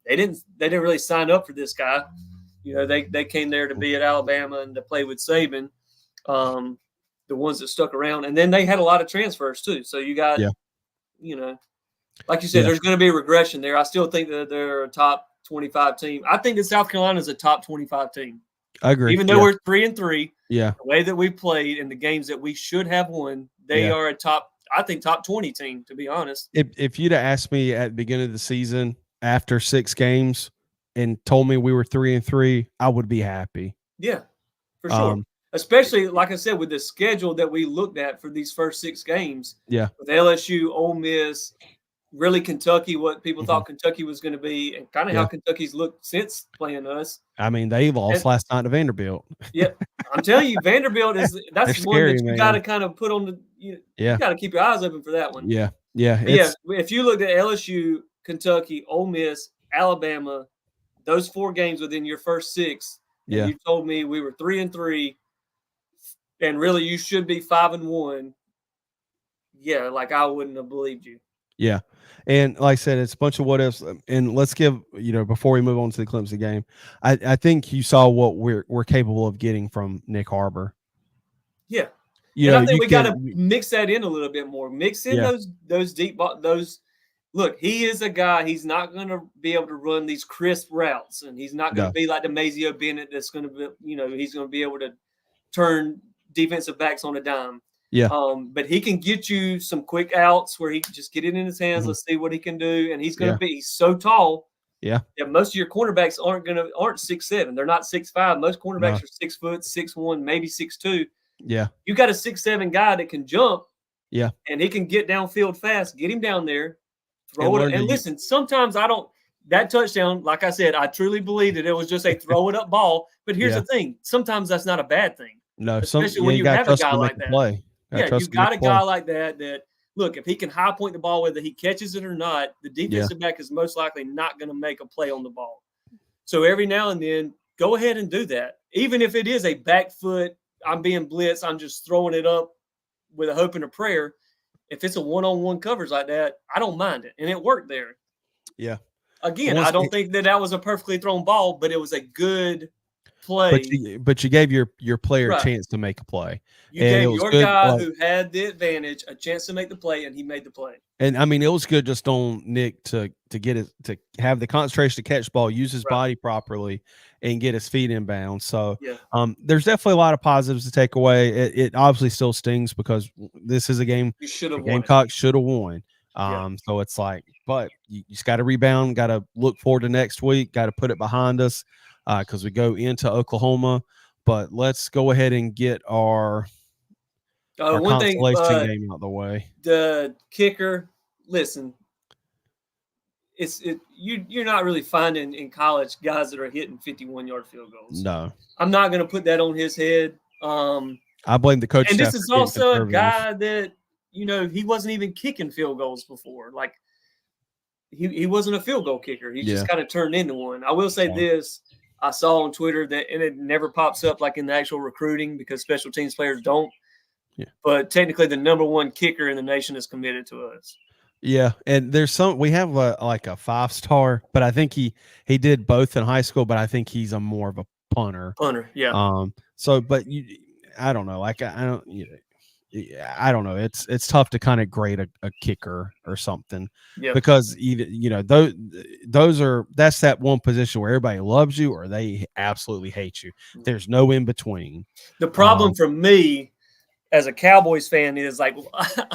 they didn't really sign up for this guy. They came there to be at Alabama and to play with Saban. The ones that stuck around, and then they had a lot of transfers too. So you got, like you said, there's going to be a regression there. I still think that they're a top 25 team. I think that South Carolina is a top 25 team. I agree. Even though we're 3-3, the way that we played and the games that we should have won, they are a top 20 team, to be honest. If you'd have asked me at the beginning of the season after 6 games and told me we were 3-3, I would be happy. Yeah, for sure. Especially, like I said, with the schedule that we looked at for these first 6 games. Yeah. With LSU, Ole Miss, really Kentucky, what people thought Kentucky was going to be, and kind of how Kentucky's looked since playing us. I mean, they lost last night to Vanderbilt. Yeah, I'm telling you, Vanderbilt that's one scary, that you got to kind of put on the. You got to keep your eyes open for that one. Yeah. If you looked at LSU, Kentucky, Ole Miss, Alabama, those 4 games within your first 6, and you told me we were 3-3, and really you should be 5-1. Yeah, like I wouldn't have believed you. Yeah. And like I said, it's a bunch of what ifs. And let's give, before we move on to the Clemson game, I think you saw what we're capable of getting from Nick Harbor. Yeah. And I think we got to mix that in a little bit more. Mix in those deep look, he is a guy, he's not going to be able to run these crisp routes, and he's not going to be like the Mazio Bennett that's going to be, he's going to be able to turn defensive backs on a dime. Yeah. But he can get you some quick outs where he can just get it in his hands. Let's see what he can do. And he's going to he's so tall. Yeah. That most of your cornerbacks aren't 6'7". They're not 6'5". Most cornerbacks are 6 foot, 6'1", maybe 6'2". Yeah. You got a 6'7" guy that can jump. Yeah. And he can get downfield fast. Get him down there, throw And it. And listen, sometimes I don't. That touchdown, like I said, I truly believe that it was just a throw it up ball. But here's Yeah. the thing: sometimes that's not a bad thing, No, especially when you you gotta have a trust guy him to make like a that. play. Gotta Yeah, trust you've him to got make a a play. guy like that. That look, if he can high point the ball, whether he catches it or not, the Yeah. defensive back is most likely not going to make a play on the ball. So every now and then, go ahead and do that, even if it is a back foot. I'm being blitzed. I'm just throwing it up with a hope and a prayer. If it's a one-on-one coverage like that, I don't mind it, and it worked there. Yeah. Again, I don't think that was a perfectly thrown ball, but it was a good play. But you gave your player a Right. chance to make a play. You And it gave was your good, guy like, who had the advantage a chance to make the play, and he made the play. and I mean, it was good just on Nick to get it, to have the concentration to catch the ball, use his body properly, and get his feet in bounds. So Yeah. there's definitely a lot of positives to take away. It obviously still stings because this is a game You should have the won it. Gamecocks should have won. Yeah. So it's like, but you just got to rebound, got to look forward to next week, got to put it behind us because we go into Oklahoma. But let's go ahead and get our One thing, consolation game out the way. the kicker. Listen, you're not really finding in college guys that are hitting 51-yard field goals. No, I'm not going to put that on his head. I blame the coach. And staff this is for getting also a conservative. guy that he wasn't even kicking field goals before. Like he wasn't a field goal kicker. He just kind of turned into one. I will say this. I saw on Twitter that, and it never pops up like in the actual recruiting because special teams players don't. Yeah. But technically, the number one kicker in the nation is committed to us. Yeah, and there's we have like a 5-star, but I think he did both in high school, but I think he's a more of a punter. Yeah. So, but I don't know. Like I don't. I don't know. It's tough to kind of grade a kicker or something because either that's that one position where everybody loves you or they absolutely hate you. There's no in between. The problem for me as a Cowboys fan is like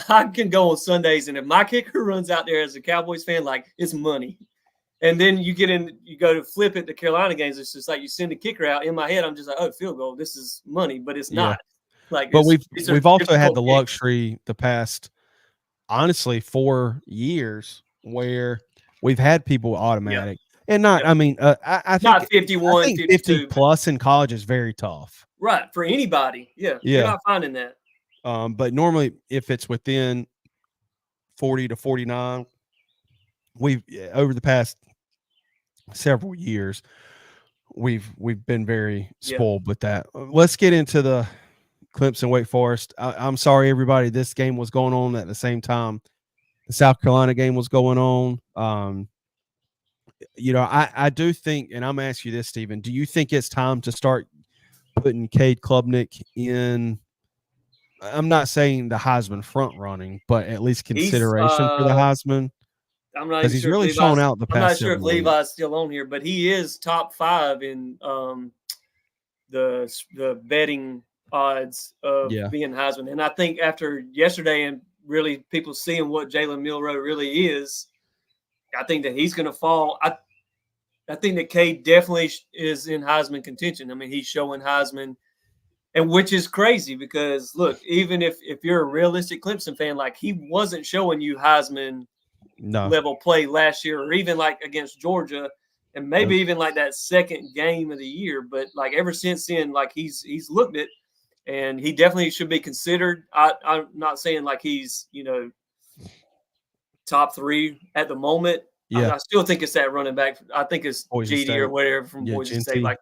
I can go on Sundays and if my kicker runs out there as a Cowboys fan, like it's money. And then you go to flip it to Carolina games. It's just like you send a kicker out. In my head, I'm just like, oh, field goal. This is money, but it's not. Like, but we've also had the luxury the past, honestly, 4 years where we've had people automatic and not. I mean, I think not 51, I think 52 50 plus in college is very tough. Right, for anybody. Yeah, you're not finding that. But normally, if it's within 40 to 49, we've over the past several years, we've been very spoiled with that. Let's get into the Clemson Wake Forest. I'm sorry, everybody. This game was going on at the same time the South Carolina game was going on. I do think, and I'm asking you this, Stephen. Do you think it's time to start putting Cade Klubnik in? I'm not saying the Heisman front running, but at least consideration for the Heisman. I'm not because he's really shown out the past. I'm not sure if weeks. Levi's still on here, but he is top 5 in the betting odds of being Heisman. And I think after yesterday and really people seeing what Jalen Milroe really is, I think that he's going to fall. I think that Cade definitely is in Heisman contention. I mean, he's showing Heisman, and which is crazy because look, even if you're a realistic Clemson fan, like he wasn't showing you Heisman level play last year, or even like against Georgia, and maybe even like that second game of the year. But like ever since then, like he's looked it, and he definitely should be considered. I'm not saying like he's top 3 at the moment. I still think it's that running back. I think it's GD or whatever from Boise State. Like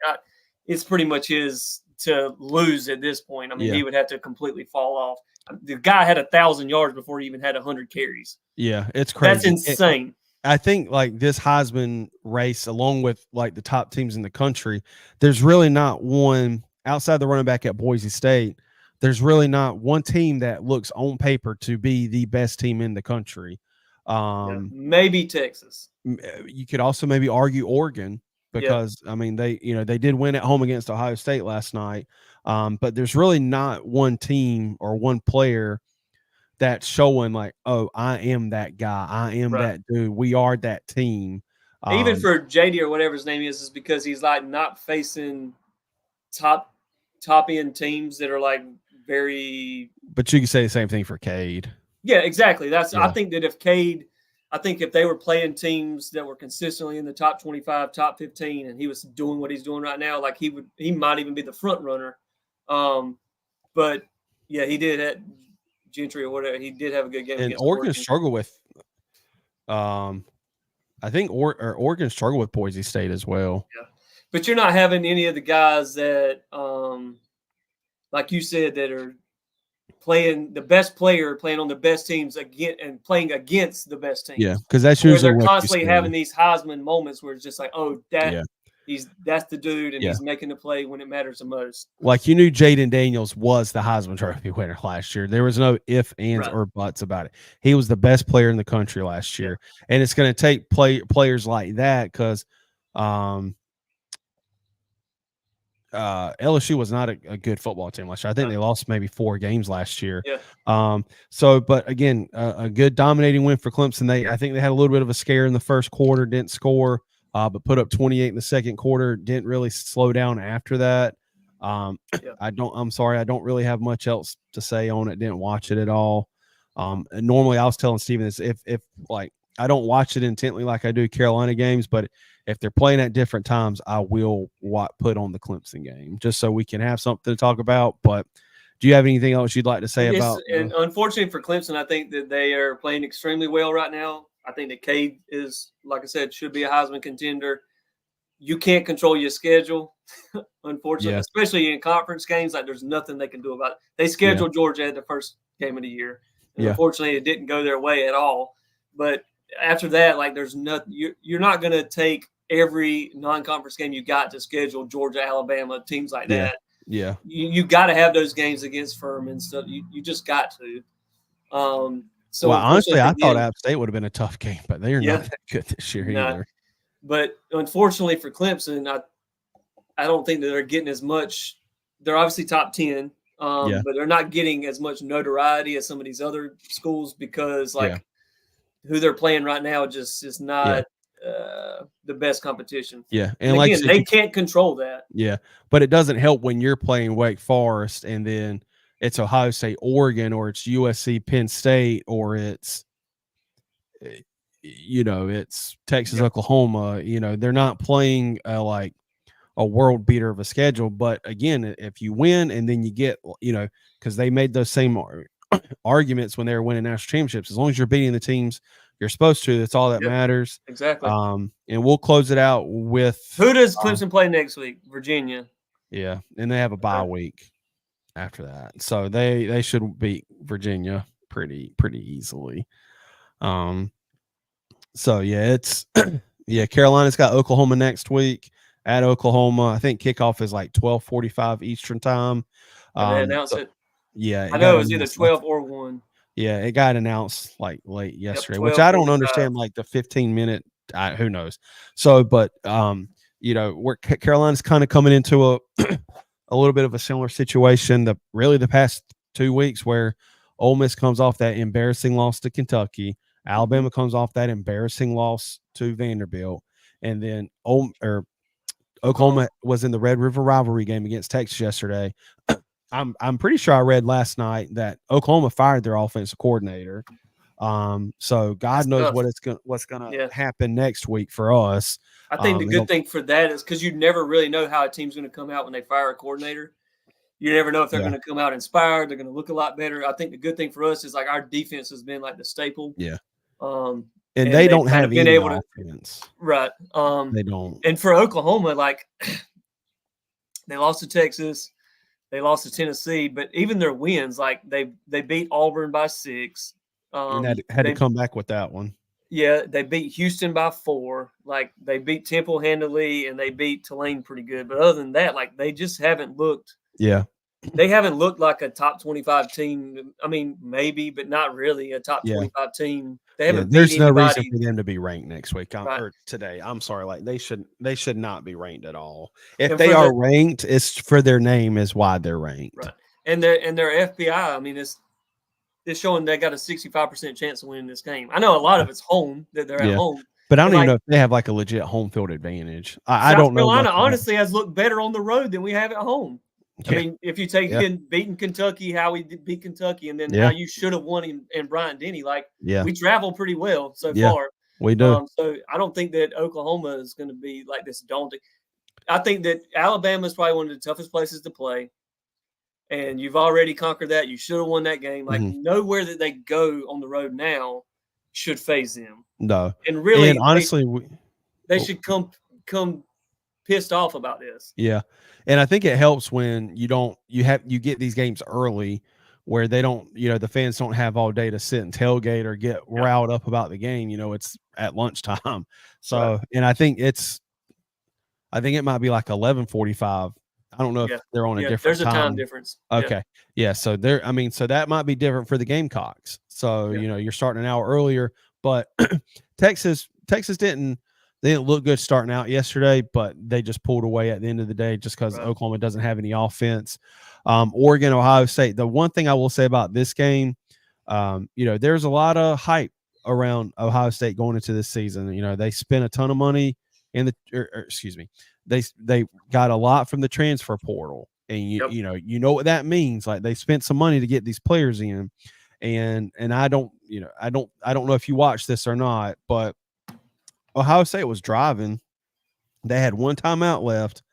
it's pretty much his to lose at this point. I mean, he would have to completely fall off. The guy had 1,000 yards before he even had 100 carries. Yeah, it's crazy. That's insane. I think like this Heisman race, along with like the top teams in the country, there's really not one outside the running back at Boise State. There's really not one team that looks on paper to be the best team in the country. Maybe Texas. You could also maybe argue Oregon because I mean they did win at home against Ohio State last night. But there's really not one team or one player that's showing like, oh, I am that guy. I am that dude. We are that team. Even for JD or whatever his name is because he's like not facing top end teams that are like very. But you can say the same thing for Cade. Yeah, exactly. That's I Yeah. think that if they were playing teams that were consistently in the top 25, top 15, and he was doing what he's doing right now, like he might even be the front runner. But yeah, he did have Gentry or whatever. He did have a good game And against Oregon Oregon. struggled with, I think Oregon struggled with Boise State as well. Yeah, but you're not having any of the guys that, like you said, that are playing the best player, playing on the best teams again, and playing against the best teams. Yeah, because that's Where usually they're what you constantly having see. these Heisman moments where it's just like, oh, Yeah, that's the dude, and yeah. he's making the play when it matters the most. Like you knew Jaden Daniels was the Heisman Trophy winner last year. There was no ifs, ands, Right. or buts about it. He was the best player in the country last year, and it's going to take players like that because LSU was not a good football team last year. I think they lost maybe 4 games last year. Yeah. But again, a good dominating win for Clemson. I think they had a little bit of a scare in the first quarter, didn't score, but put up 28 in the second quarter. Didn't really slow down after that. I'm sorry, I don't really have much else to say on it. Didn't watch it at all. And normally I was telling Steven this, if like I don't watch it intently like I do Carolina games, but if they're playing at different times, I will put on the Clemson game just so we can have something to talk about. But do you have anything else you'd like to say about? And unfortunately for Clemson, I think that they are playing extremely well right now. I think that Cade is, like I said, should be a Heisman contender. You can't control your schedule, unfortunately, especially in conference games. Like there's nothing they can do about it. They scheduled Georgia at the first game of the year. And unfortunately, it didn't go their way at all. But after that, like there's nothing. You're not going to take every non-conference game you got to schedule Georgia, Alabama, teams like that. Yeah. You got to have those games against Furman stuff. You just got to. So honestly, I thought App State would have been a tough game, but they are not that good this year either. But unfortunately for Clemson, I don't think that they're getting as much. They're obviously top 10, but they're not getting as much notoriety as some of these other schools because who they're playing right now just is not the best competition. Yeah. And again, they can't control that. Yeah. But it doesn't help when you're playing Wake Forest and then it's Ohio State, Oregon, or it's USC, Penn State, or it's it's Texas, Oklahoma. They're not playing like a world beater of a schedule. But again, if you win and then you get, because they made those same arguments when they were winning national championships, as long as you're beating the teams you're supposed to, that's all that matters. Exactly. And we'll close it out with who does Clemson play next week? Virginia. Yeah, and they have a bye week after that, so they should beat Virginia pretty easily. So it's Carolina's got Oklahoma next week at Oklahoma. I think kickoff is like 12:45 Eastern time. They announced it. Yeah, I know it was either 12 or 1. Yeah, it got announced like late yesterday, which I don't understand. Like the 15-minute, who knows? So, but where Carolina's kind of coming into a little bit of a similar situation. The past 2 weeks where Ole Miss comes off that embarrassing loss to Kentucky, Alabama comes off that embarrassing loss to Vanderbilt, and then Oklahoma was in the Red River rivalry game against Texas yesterday. I'm pretty sure I read last night that Oklahoma fired their offensive coordinator. So God knows what's gonna happen next week for us. I think the good thing for that is because you never really know how a team's going to come out when they fire a coordinator. You never know if they're going to come out inspired. They're going to look a lot better. I think the good thing for us is like our defense has been like the staple. Yeah. And they don't have any offense. Right. They don't. And for Oklahoma, like they lost to Texas. They lost to Tennessee, but even their wins, like they beat Auburn by 6. And had to come back with that one. Yeah, they beat Houston by 4. Like they beat Temple handily, and they beat Tulane pretty good. But other than that, like they just haven't looked. Yeah, they haven't looked like a top 25 team. I mean, maybe, but not really a top 25 team. They haven't. There's no reason for them to be ranked next week or today. I'm sorry, like they should not be ranked at all. If they are ranked, it's for their name is why they're ranked. Right, and their FBI. I mean, it's showing they got a 65% chance of winning this game. I know a lot of it's home that they're at home, but I don't even know if they have like a legit home field advantage. I don't know. South Carolina honestly has looked better on the road than we have at home. I mean, if you take Yeah. in beating Kentucky, how we beat Kentucky, and then Yeah. how you should have won in Bryant-Denny, like Yeah. we travel pretty well so Yeah. far. We do. So I don't think that Oklahoma is going to be like this daunting. I think that Alabama is probably one of the toughest places to play, and you've already conquered that. You should have won that game. Like nowhere that they go on the road now should phase them. No. And really, And honestly, they should come pissed off about this. Yeah. And I think it helps when you get these games early where they don't, the fans don't have all day to sit and tailgate or get riled up about the game. It's at lunchtime. So, and I think it might be like 11:45. I don't know if they're on a different there's a time. time difference. Okay. Yeah. So so that might be different for the Gamecocks. So, you're starting an hour earlier, but Texas didn't look good starting out yesterday, but they just pulled away at the end of the day just because Oklahoma doesn't have any offense. Oregon, Ohio State. The one thing I will say about this game, there's a lot of hype around Ohio State going into this season. They spent a ton of money they got a lot from the transfer portal, and you know what that means. Like they spent some money to get these players in, and I don't know if you watched this or not, but Ohio State was driving. They had one timeout left,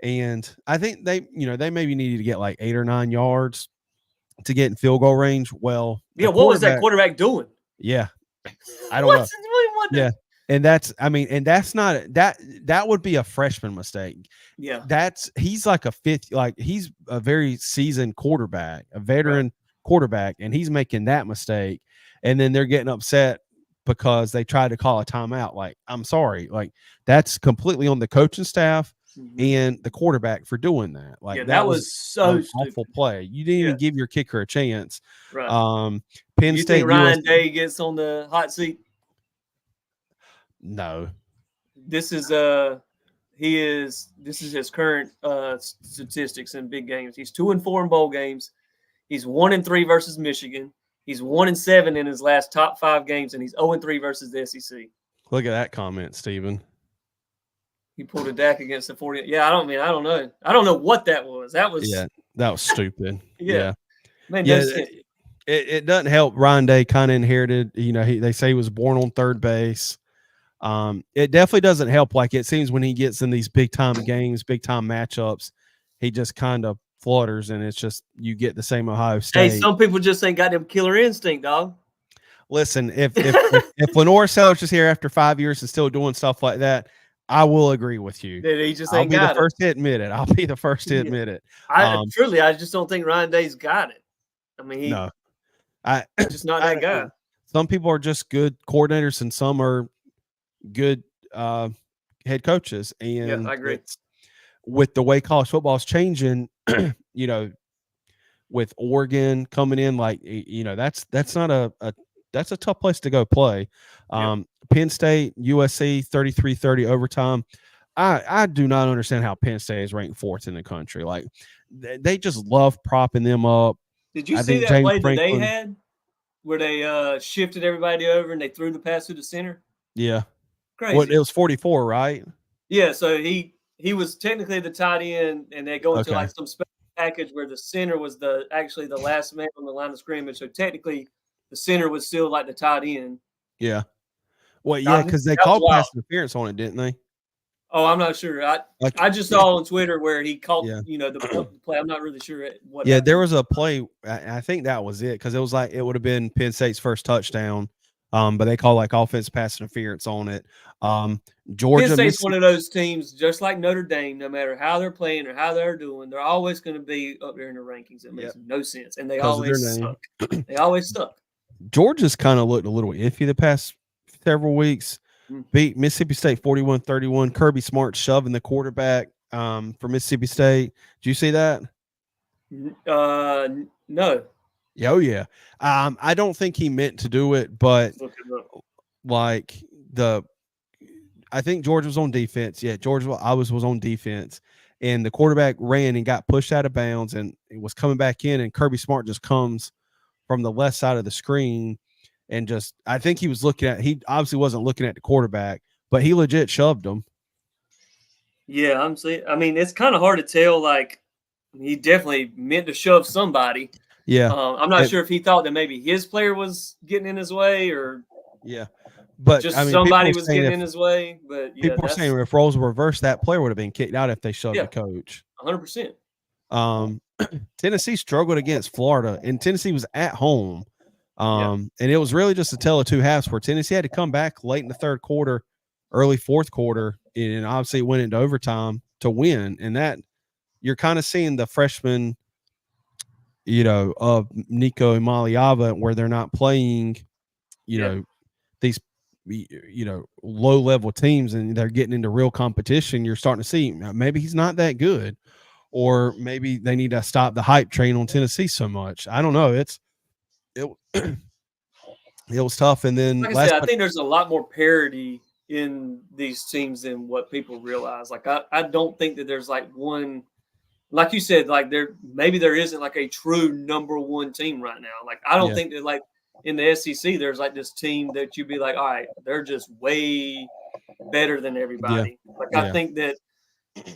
and I think they maybe needed to get like 8 or 9 yards to get in field goal range. Well, what was that quarterback doing? Yeah, I don't know. Yeah, and that's not that would be a freshman mistake. Yeah, he's like a fifth, like he's a very seasoned quarterback, a veteran quarterback, and he's making that mistake, and then they're getting upset because they tried to call a timeout. Like, I'm sorry, like that's completely on the coaching staff and the quarterback for doing that. Like that was so awful play. You didn't even give your kicker a chance. Right. Penn State. Think Ryan Day gets on the hot seat? No. This is his current statistics in big games. He's 2-4 in bowl games. He's 1-3 versus Michigan. He's 1-7 in his last top 5 games, and he's 0-3 versus the SEC. Look at that comment, Steven. He pulled a DAC against the 40. Yeah, I don't know. I don't know what that was. That was stupid. Yeah. Man, it doesn't help. Ryan Day kind of inherited, they say he was born on third base. It definitely doesn't help. Like it seems when he gets in these big time games, big time matchups, he just kind of flutters, and it's just you get the same Ohio State. Hey, some people just ain't got them killer instinct, dog. Listen, if Lenore Sellers is here after 5 years and still doing stuff like that, I will agree with you. He just I'll be the first to admit it. I'll be the first to admit it. I just don't think Ryan Day's got it. I mean, he's just not that guy. Some people are just good coordinators, and some are good head coaches. And I agree. With the way college football is changing, with Oregon coming in, like that's not that's a tough place to go play. Penn State, USC, 33-30 overtime. I do not understand how Penn State is ranked 4th in the country. Like they just love propping them up. Did you see that James play Franklin, that they had where they shifted everybody over and they threw the pass to the center? Yeah. Crazy. Well, it was 44, right? Yeah, so he was technically the tight end, and they go into like some special package where the center was actually the last man on the line of scrimmage. So technically the center was still like the tight end. Yeah. Well, yeah, because they called pass interference on it, didn't they? Oh, I'm not sure. I just saw on Twitter where he called, the play. I'm not really sure what. Yeah, there was a play. I think that was it because it was like it would have been Penn State's first touchdown, but they call like offense pass interference on it. Georgia, Penn State's one of those teams, just like Notre Dame. No matter how they're playing or how they're doing, they're always going to be up there in the rankings. It makes no sense, and they always suck. They always suck. Georgia's kind of looked a little iffy the past several weeks. Beat Mississippi State 41-31. Kirby Smart shoving the quarterback for Mississippi State. Did you see that? No. Oh yeah. I don't think he meant to do it, but like I think Georgia was on defense. Yeah, Georgia was on defense, and the quarterback ran and got pushed out of bounds, and it was coming back in, and Kirby Smart just comes from the left side of the screen. And I think he obviously wasn't looking at the quarterback, but he legit shoved him. Yeah, I'm saying. I mean, it's kind of hard to tell. Like, he definitely meant to shove somebody. Yeah. I'm not sure if he thought that maybe his player was getting in his way or but just I mean, somebody was getting in his way. But yeah, people were saying if roles were reversed, that player would have been kicked out if they shoved the coach. 100%. Tennessee struggled against Florida, and Tennessee was at home. And it was really just a tale of two halves where Tennessee had to come back late in the third quarter, early fourth quarter, and obviously it went into overtime to win. And that you're kind of seeing the freshman, of Nico and Maliava, where they're not playing, these, low level teams, and they're getting into real competition. You're starting to see maybe he's not that good, or maybe they need to stop the hype train on Tennessee so much. I don't know. It was tough. And then like I said, I think there's a lot more parity in these teams than what people realize. Like I don't think that there's like one, like you said, like there isn't like a true number one team right now. Like I don't think that like in the SEC there's like this team that you'd be like, all right, they're just way better than everybody. Like I think that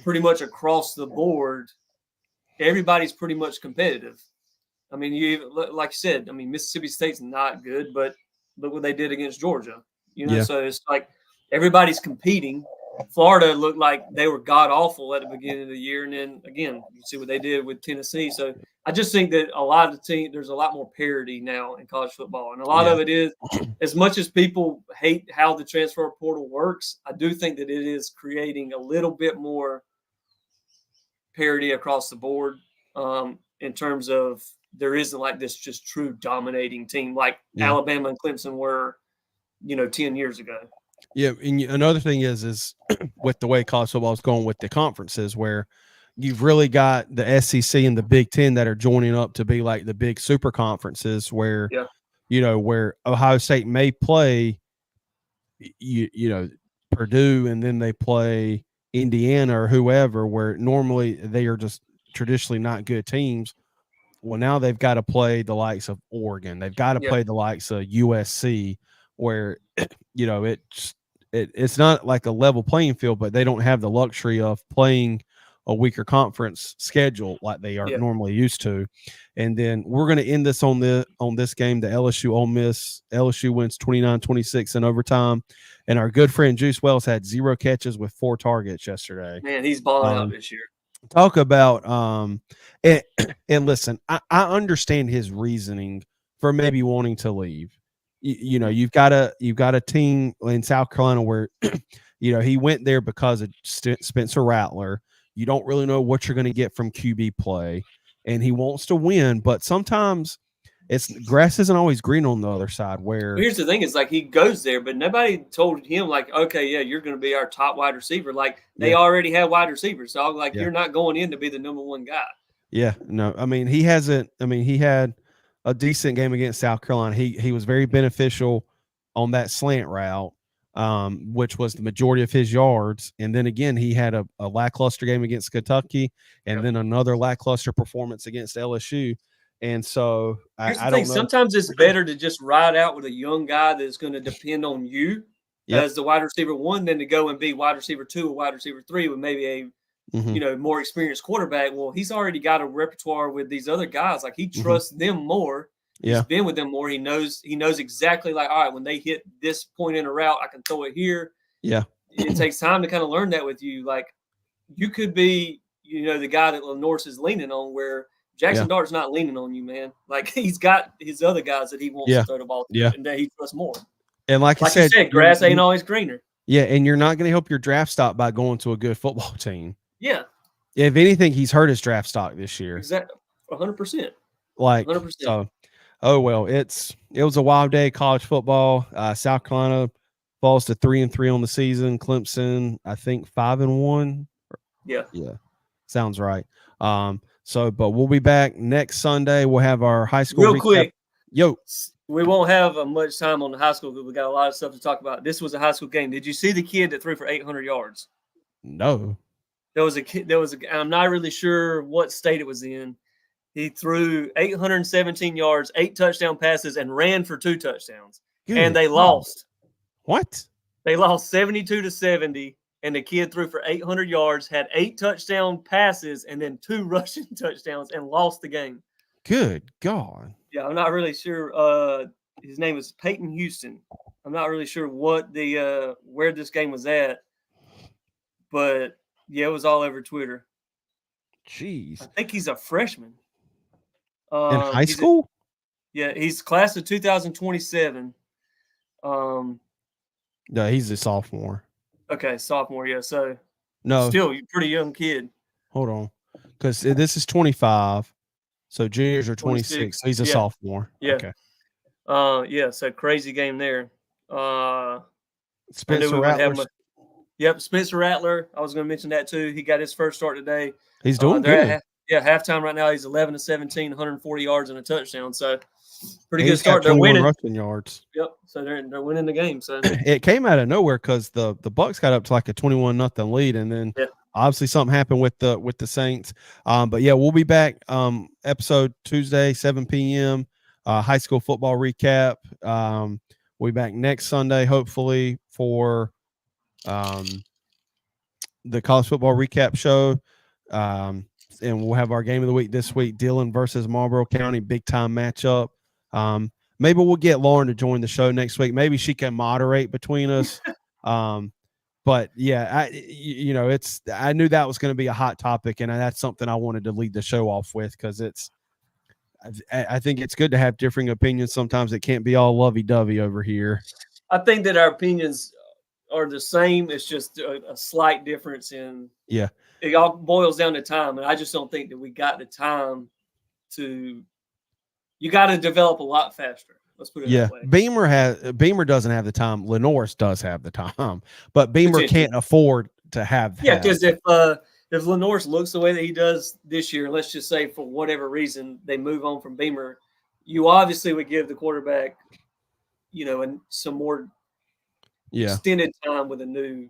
pretty much across the board, everybody's pretty much competitive. I mean, like you said, I mean, Mississippi State's not good, but look what they did against Georgia. So it's like everybody's competing. Florida looked like they were god awful at the beginning of the year, and then again, you see what they did with Tennessee. So I just think that a lot of the team, there's a lot more parity now in college football, and a lot of it is, as much as people hate how the transfer portal works, I do think that it is creating a little bit more parity across the board in terms of there isn't like this just true dominating team like Alabama and Clemson were, 10 years ago. Yeah, and another thing is with the way college football is going with the conferences, where you've really got the SEC and the Big Ten that are joining up to be like the big super conferences, where where Ohio State may play, Purdue, and then they play Indiana or whoever, where normally they are just traditionally not good teams. Well, now they've got to play the likes of Oregon. They've got to play the likes of USC, where it's not like a level playing field, but they don't have the luxury of playing a weaker conference schedule like they are normally used to. And then we're going to end this on this game, the LSU Ole Miss. LSU wins 29-26 in overtime, and our good friend Juice Wells had 0 catches with 4 targets yesterday. Man, he's balling out this year. Talk about and listen, I understand his reasoning for maybe wanting to leave. You've got a team in South Carolina where he went there because of Spencer Rattler. You don't really know what you're going to get from QB play, and he wants to win, but sometimes grass isn't always green on the other side. Where here's the thing: is like he goes there, but nobody told him like, okay, yeah, you're going to be our top wide receiver. Like they already have wide receivers, so like you're not going in to be the number one guy. Yeah, no, I mean he hasn't. I mean he had a decent game against South Carolina. He was very beneficial on that slant route, which was the majority of his yards. And then again, he had a lackluster game against Kentucky, and then another lackluster performance against LSU. And so I don't know. Sometimes it's better to just ride out with a young guy that's going to depend on you as the wide receiver 1 than to go and be wide receiver 2 or wide receiver 3 with maybe a more experienced quarterback. Well, he's already got a repertoire with these other guys. Like he trusts them more. He's been with them more. He knows exactly like, all right, when they hit this point in a route, I can throw it here. Yeah. It takes time to kind of learn that with you. Like you could be, the guy that Norris is leaning on, where Jackson Dart's not leaning on you, man. Like he's got his other guys that he wants to throw the ball to and that he trusts more. And like you said, grass ain't always greener. Yeah, and you're not going to help your draft stock by going to a good football team. Yeah. If anything, he's hurt his draft stock this year. Exactly. 100%. Like 100%. So, oh well, it was a wild day of college football. South Carolina falls to 3-3 on the season. Clemson, I think 5-1. Yeah. Sounds right. But we'll be back next Sunday. We'll have our high school real recap. Quick. Yo. We won't have much time on the high school because we got a lot of stuff to talk about. This was a high school game. Did you see the kid that threw for 800 yards? No. There was a kid. I'm not really sure what state it was in. He threw 817 yards, 8 touchdown passes, and ran for 2 touchdowns. And they lost. What? They lost 72-70. and the kid threw for 800 yards, had 8 touchdown passes, and then 2 rushing touchdowns, and lost the game. Good God. Yeah, I'm not really sure. His name is Peyton Houston. I'm not really sure what the where this game was at, but yeah, it was all over Twitter. Jeez. I think he's a freshman. In high school? He's class of 2027. No, he's a sophomore. Okay, sophomore. Yeah, so No, still, you're a pretty young kid. hold on, because this is 25, so juniors are 26. So he's a sophomore. Yeah. Okay. Yeah. So crazy game there. Spencer Rattler. Yep, Spencer Rattler. I was going to mention that too. He got his first start today. He's doing good. Halftime right now. He's 11-17, 140 yards and a touchdown. So pretty And good start. They're winning rushing yards. Yep. So they're winning the game. So it came out of nowhere because the Bucks got up to like a 21-0 lead, and then obviously something happened with the Saints. But yeah, we'll be back. Episode Tuesday, 7 p.m. High school football recap. We'll be back next Sunday, hopefully, for the college football recap show. And we'll have our game of the week this week, Dillon versus Marlboro County, big time matchup. Maybe we'll get Lauren to join the show next week. Maybe she can moderate between us. But yeah, I knew that was going to be a hot topic, and that's something I wanted to lead the show off with, because I think it's good to have differing opinions. Sometimes it can't be all lovey-dovey over here. I think that our opinions are the same. It's just a slight difference in it all boils down to time, and I just don't think that we got the time to. You got to develop a lot faster. Let's put it that way. Beamer doesn't have the time. Lenore's does have the time, but Beamer can't afford to have that. Yeah, because if Lenore's looks the way that he does this year, let's just say for whatever reason they move on from Beamer, you obviously would give the quarterback, and some more extended time with a new,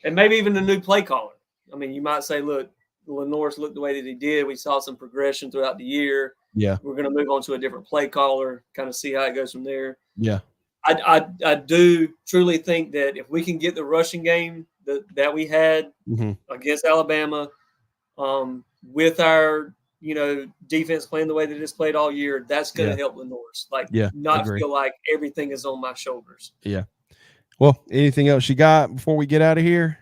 and maybe even a new play caller. I mean, you might say, look, Lenore's looked the way that he did. We saw some progression throughout the year. Yeah. We're going to move on to a different play caller, kind of see how it goes from there. Yeah. I do truly think that if we can get the rushing game that we had against Alabama, with our, defense playing the way that it's played all year, that's going to help Lenore's. Feel like everything is on my shoulders. Yeah. Well, anything else you got before we get out of here?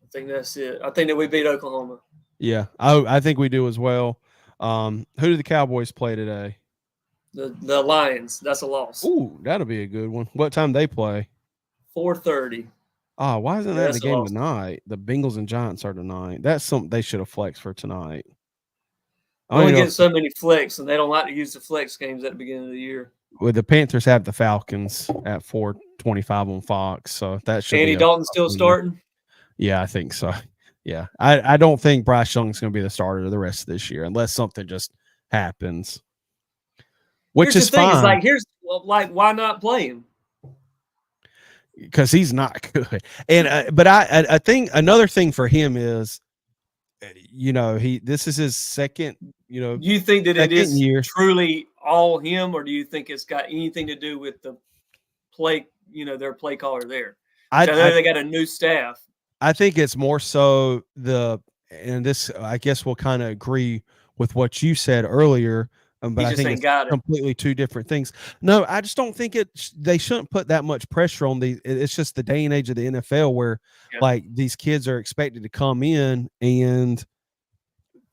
I think that's it. I think that we beat Oklahoma. Yeah, I think we do as well. Who do the Cowboys play today? The Lions. That's a loss. Ooh, that'll be a good one. What time they play? 4:30. Oh, why isn't that the game tonight? The Bengals and Giants are tonight. That's something they should have flexed for tonight. I only get so many flex, and they don't like to use the flex games at the beginning of the year. Well, the Panthers have the Falcons at 4:25 on Fox, so that should. Andy Dalton still starting? Yeah, I think so. Yeah, I don't think Bryce Young's going to be the starter the rest of this year unless something just happens. Which is fine. Why not play him? Because he's not good. And but I think another thing for him is, this is his second. Do you think that it is truly all him, or do you think it's got anything to do with the play? Their play caller there. I know they got a new staff. I think it's more so and this, I guess, will kind of agree with what you said earlier. But I think it's completely two different things. No, I just don't think they shouldn't put that much pressure on these. It's just the day and age of the NFL where these kids are expected to come in and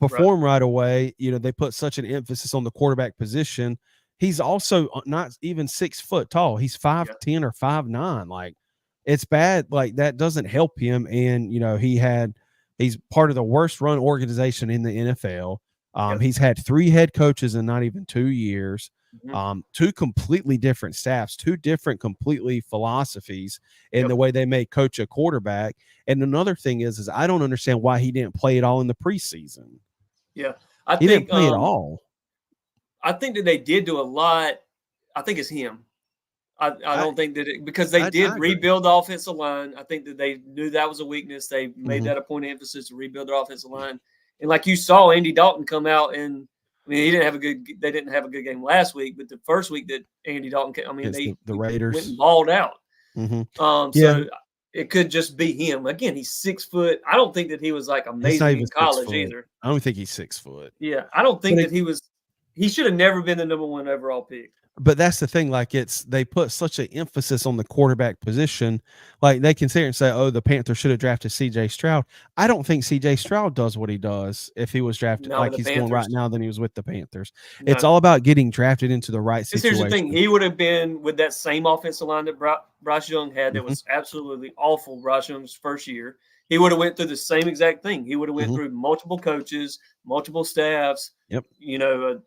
perform right away. They put such an emphasis on the quarterback position. He's also not even 6 foot tall. He's 5'10" or 5'9". Like, it's bad. Like, that doesn't help him. And, he's part of the worst run organization in the NFL. He's had 3 head coaches in not even 2 years, 2 completely different staffs, 2 different completely philosophies in the way they may coach a quarterback. And another thing is I don't understand why he didn't play it all in the preseason. Yeah. He didn't play it all. I think that they did do a lot. I think it's him. I don't think that because they did rebuild the offensive line. I think that they knew that was a weakness. They made that a point of emphasis to rebuild their offensive line. And like you saw Andy Dalton come out, and they didn't have a good game last week, but the first week that Andy Dalton came, the Raiders went and balled out. So it could just be him. Again, he's 6 foot. I don't think that he was like He's not amazing even in 6 college foot. either. I don't think he's 6 foot. Yeah, I don't think But that he was. He should have never been the number 1 overall pick. But that's the thing, like they put such an emphasis on the quarterback position. Like they can sit here and say, "Oh, the Panthers should have drafted C.J. Stroud." I don't think C.J. Stroud does what he does if he was drafted Not with like the he's doing right Panthers. now than he was with the Panthers. It's No, all about getting drafted into the right because here's the thing: situation. he would have been with that same offensive line that Bryce Young had. That Mhm, was absolutely awful. Bryce Young's first year, he would have went through the same exact thing. He would have went mhm. through multiple coaches, multiple staffs. Yep. You know,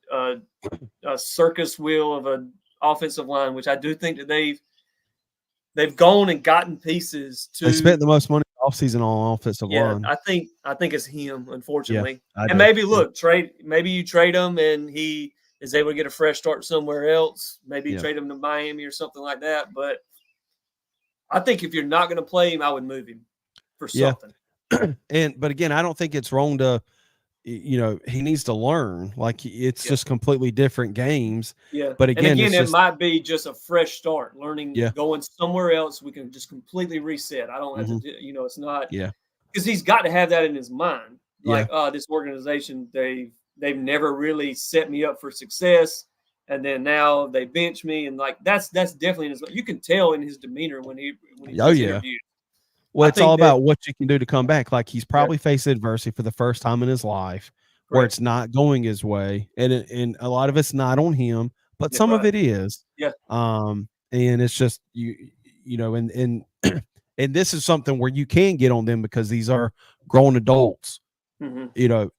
a circus wheel of an offensive line, which I do think that they've gone and gotten pieces They to. spent the most money offseason on offensive Yeah, line. I think it's him, Yeah, unfortunately. I And do. maybe Yeah, maybe you trade him and he is able to get a fresh start somewhere else. Maybe you yeah, trade him to Miami or something like that. But I think if you're not going to play him, I would move him for yeah. something. But again, I don't think it's wrong to, he needs to learn. Like it's Yeah. just completely different games. Yeah. But And again, again, it's it just might be just a fresh start, learning, yeah, going somewhere else. We can just completely reset. I don't have to mhm, do, it's not yeah, because he's got to have that in his mind. yeah. Like, oh, this organization, they've never really set me up for success. And then now they bench me. And like that's definitely in his, you can tell in his demeanor when he Oh does yeah. interviews. Well, I it's all think that about what you can do to come back. Like he's yeah, probably faced adversity for the first time in his life where correct. it's not going his way. And a lot of it's not on him, but Yeah, some of right. it is. Yeah. And it's just and and this is something where you can get on them because these are grown adults. Hmm.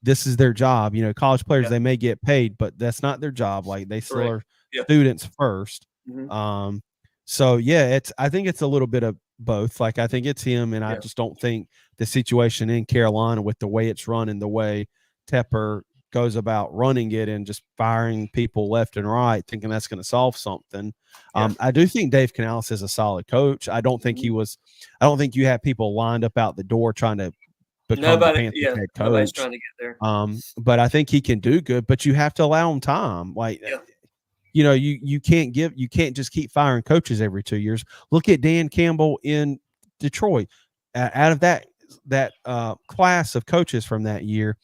This is their job. College players, Yeah, they may get paid, but that's not their job. Like they still correct. are Yeah. students first. Hmm. So yeah, I think it's a little bit of both. Like I think it's him, and I Yeah. just don't think the situation in Carolina with the way it's run and the way Tepper goes about running it and just firing people left and right, thinking that's going to solve something. Yeah. I do think Dave Canales is a solid coach. I don't think Hmm. I don't think you have people lined up out the door trying to become the Panthers head Nobody's coach. trying to get there. But I think he can do good, but you have to allow him time. Like Yeah. you can't just keep firing coaches every 2 years. Look at Dan Campbell in Detroit. Out of that class of coaches from that year,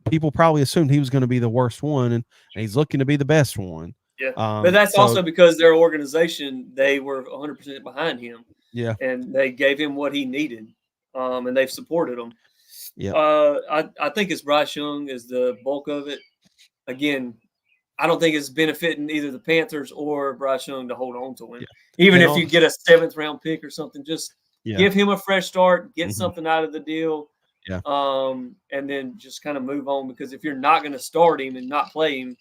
people probably assumed he was going to be the worst one, and he's looking to be the best one. Yeah. But that's So also because their organization, they were 100% behind him yeah, and they gave him what he needed. And they've supported him. yeah, I think it's Bryce Young is the bulk of it. Again, I don't think it's benefiting either the Panthers or Bryce Young to hold on to him. yeah, Even and if you all get a 7th round pick or something, just yeah, give him a fresh start, get mhm, something out of the deal, yeah, and then just kind of move on. Because if you're not going to start him and not play him,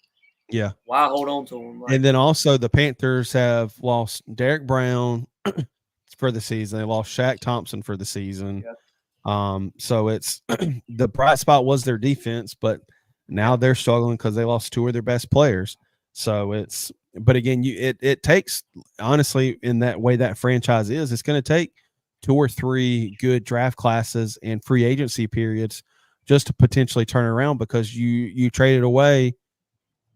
yeah. why hold on to him? And then also the Panthers have lost Derek Brown for the season. They lost Shaq Thompson for the season. Yeah. So it's the bright spot was their defense, but now they're struggling because they lost 2 of their best players. So but again, it takes, honestly, in that way that franchise is, it's going to take 2 or 3 good draft classes and free agency periods just to potentially turn around, because you traded away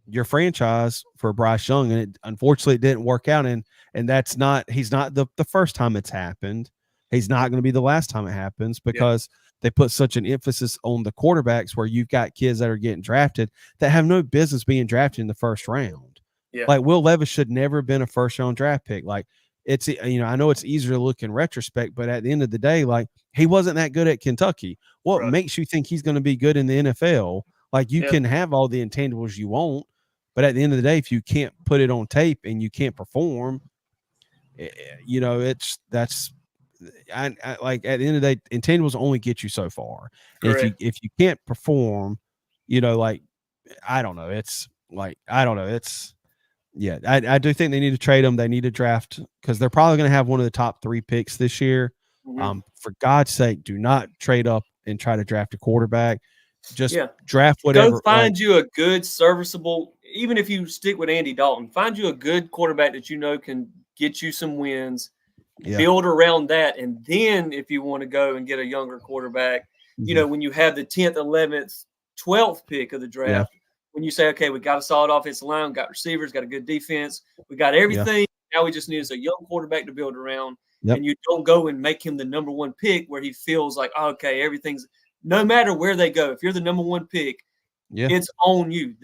your franchise for Bryce Young, and unfortunately it didn't work out. And he's not the first time it's happened. He's not going to be the last time it happens, because they put such an emphasis on the quarterbacks, where you've got kids that are getting drafted that have no business being drafted in the first round. Yeah. Like Will Levis should never have been a first round draft pick. Like it's, I know it's easier to look in retrospect, but at the end of the day, like he wasn't that good at Kentucky. What Right. makes you think he's going to be good in the NFL? Like you Yeah. can have all the intangibles you want, but at the end of the day, if you can't put it on tape and you can't perform, that's like at the end of the day, intangibles only get you so far. And Correct. if you can't perform, like I don't know, it's like I don't know, it's yeah. I do think they need to trade them. They need to draft, because they're probably going to have one of the top 3 picks this year. Mhm. For God's sake, do not trade up and try to draft a quarterback. Just Yeah. draft Go whatever. find you a good, serviceable. Even if you stick with Andy Dalton, find you a good quarterback that you know can get you some wins. Yeah. Build around that, and then if you want to go and get a younger quarterback, Mhm. when you have the 10th, 11th, 12th pick of the draft, when you say, okay, we got a solid offensive line, got receivers, got a good defense, we got everything. Now we just need a young quarterback to build around. Yep. and you don't go and make him the number one pick where he feels like, oh, okay, everything's no matter where they go. If you're the number one pick, Yeah. it's on you.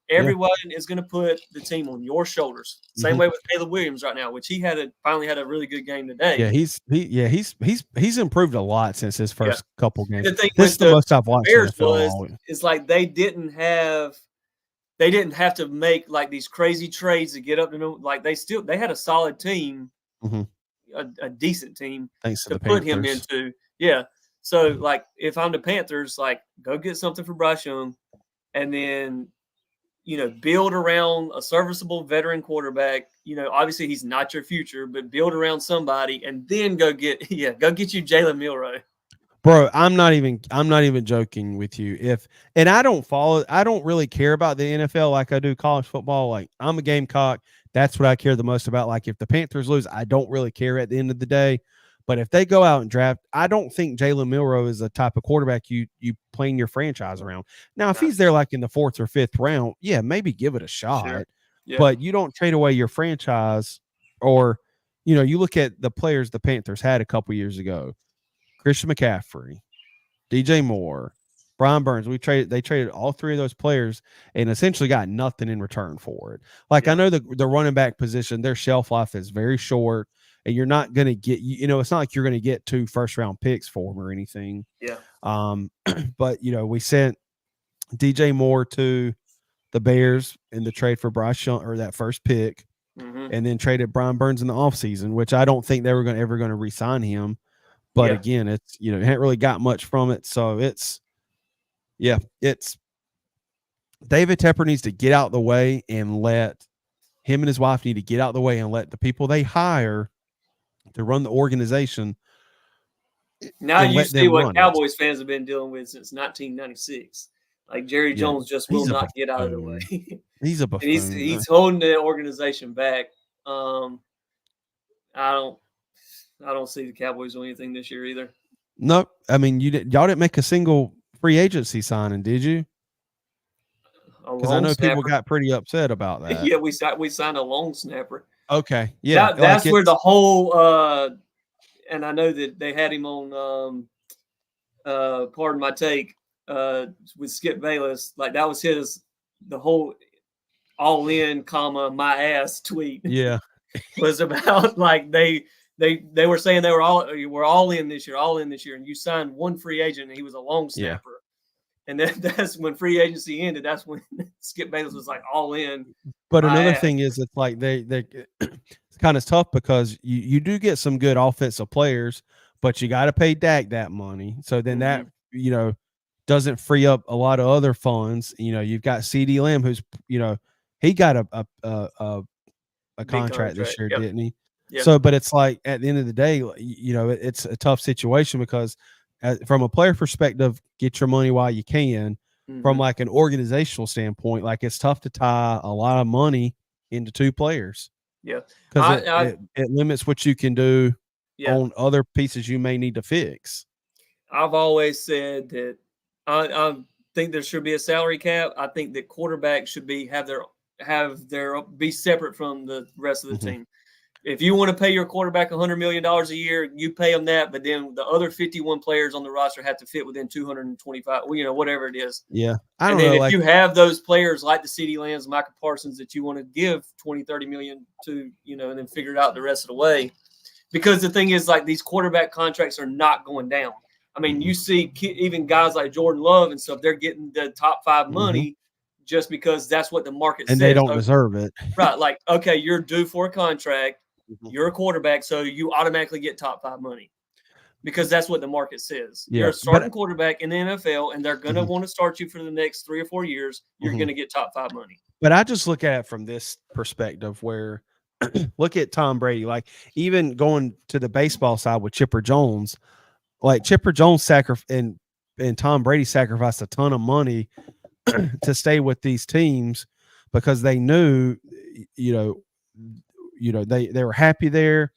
Everyone is going to put the team on your shoulders. Same way with Caleb Williams right now, which he finally had a really good game today. Yeah, he's improved a lot since his first couple games. The thing this is the most I've watched Bears it's like they didn't have to make like these crazy trades to get up to know. Like they had a solid team, a decent team thanks to put him into. Yeah. So like if I'm the Panthers, like go get something for Bryce Young, and then build around a serviceable veteran quarterback. Obviously he's not your future, but build around somebody, and then go get you Jalen Milroe. Bro, I'm not even joking with you. I don't really care about the NFL like I do college football. Like I'm a Gamecock. That's what I care the most about. Like if the Panthers lose, I don't really care at the end of the day. But if they go out and draft, I don't think Jalen Milroe is the type of quarterback you playing your franchise around. Now, if he's there like in the 4th or 5th round, yeah, maybe give it a shot. Sure. Yeah. But you don't trade away your franchise, or you look at the players the Panthers had a couple years ago. Christian McCaffrey, DJ Moore, Brian Burns. They traded all 3 of those players and essentially got nothing in return for it. Like I know the running back position, their shelf life is very short. And you're not going to get, it's not like you're going to get 2 first-round picks for him or anything. Yeah. But, we sent DJ Moore to the Bears in the trade for Bryce Young, or that first pick, and then traded Brian Burns in the offseason, which I don't think they were ever going to re-sign him. But again, it's, it hadn't really got much from it. So it's David Tepper needs to get out the way and let him and his wife need to get out the way and let the people they hire to run the organization. Now you see what Cowboys fans have been dealing with since 1996. Like Jerry Jones just will not get out of the way. He's a buffoon. He's holding the organization back. I don't see the Cowboys doing anything this year either. No, I mean y'all didn't make a single free agency signing, did you? Because I know people got pretty upset about that. Yeah, we signed a long snapper. Okay, yeah, that's where the whole and I know that they had him on pardon my take with Skip Bayless. Like that was the whole all in my ass tweet. Yeah, was about like they were saying we're all in this year, and you signed one free agent and he was a long snapper. Yeah. And that's when free agency ended. That's when Skip Bayless was like all in. But another thing is, it's like they it's kind of tough because you do get some good offensive players, but you got to pay Dak that money. So then that doesn't free up a lot of other funds. You've got CeeDee Lamb, who's he got a contract this year, didn't he? Yep. So, but it's like at the end of the day, it's a tough situation because. From a player perspective, get your money while you can. From like an organizational standpoint, like it's tough to tie a lot of money into 2 players. Yeah, because it limits what you can do on other pieces you may need to fix. I've always said that I think there should be a salary cap. I think that quarterbacks should be be separate from the rest of the team. If you want to pay your quarterback $100 million a year, you pay them that. But then the other 51 players on the roster have to fit within 225, whatever it is. Yeah. And then if you have those players like the CeeDee Lambs, Micah Parsons that you want to give 20, 30 million to, and then figure it out the rest of the way. Because the thing is, like, these quarterback contracts are not going down. I mean, you see even guys like Jordan Love and stuff, they're getting the top 5 money just because that's what the market says. And they don't deserve it. Right. Like, okay, you're due for a contract. You're a quarterback, so you automatically get top 5 money because that's what the market says. You're a starting quarterback in the NFL, and they're going to want to start you for the next 3 or 4 years. You're going to get top 5 money. But I just look at it from this perspective where look at Tom Brady, like even going to the baseball side with Chipper Jones, like Chipper Jones and Tom Brady sacrificed a ton of money to stay with these teams because they knew, they were happy there,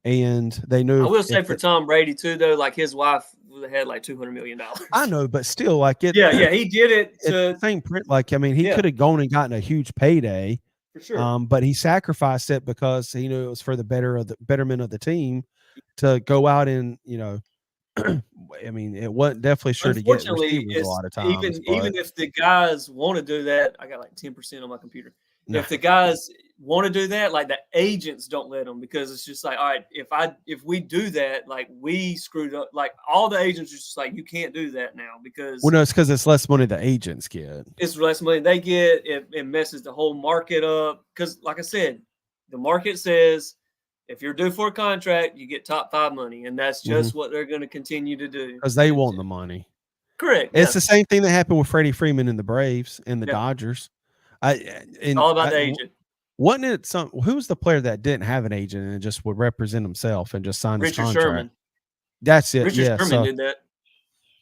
and they knew. I will say for Tom Brady too, though, like his wife had like $200 million. I know, but still, like it. Yeah, he did it to same print. Like, I mean, he could have gone and gotten a huge payday for sure. But he sacrificed it because he knew it was for the betterment of the team. to go out and, I mean, it wasn't definitely sure to get Unfortunately, receivers a it's lot of times, even but if the guys want to do that, I got like 10% on my computer. no. If the guys want to do that, like the agents don't let them because it's just like, all right, if we do that, like we screwed up. Like all the agents are just like, you can't do that now because Well, no, it's because it's less money the agents get. it's less money they get. It messes the whole market up. Because, like I said, the market says if you're due for a contract, you get top 5 money, and that's just what they're going to continue to do. Because they want the money. Correct. It's Yeah. the same thing that happened with Freddie Freeman and the Braves and the Yeah. Dodgers. All about the agent. Wasn't it who was the player that didn't have an agent and just would represent himself and just sign his Richard contract? Sherman. That's it. Richard Yeah. Sherman did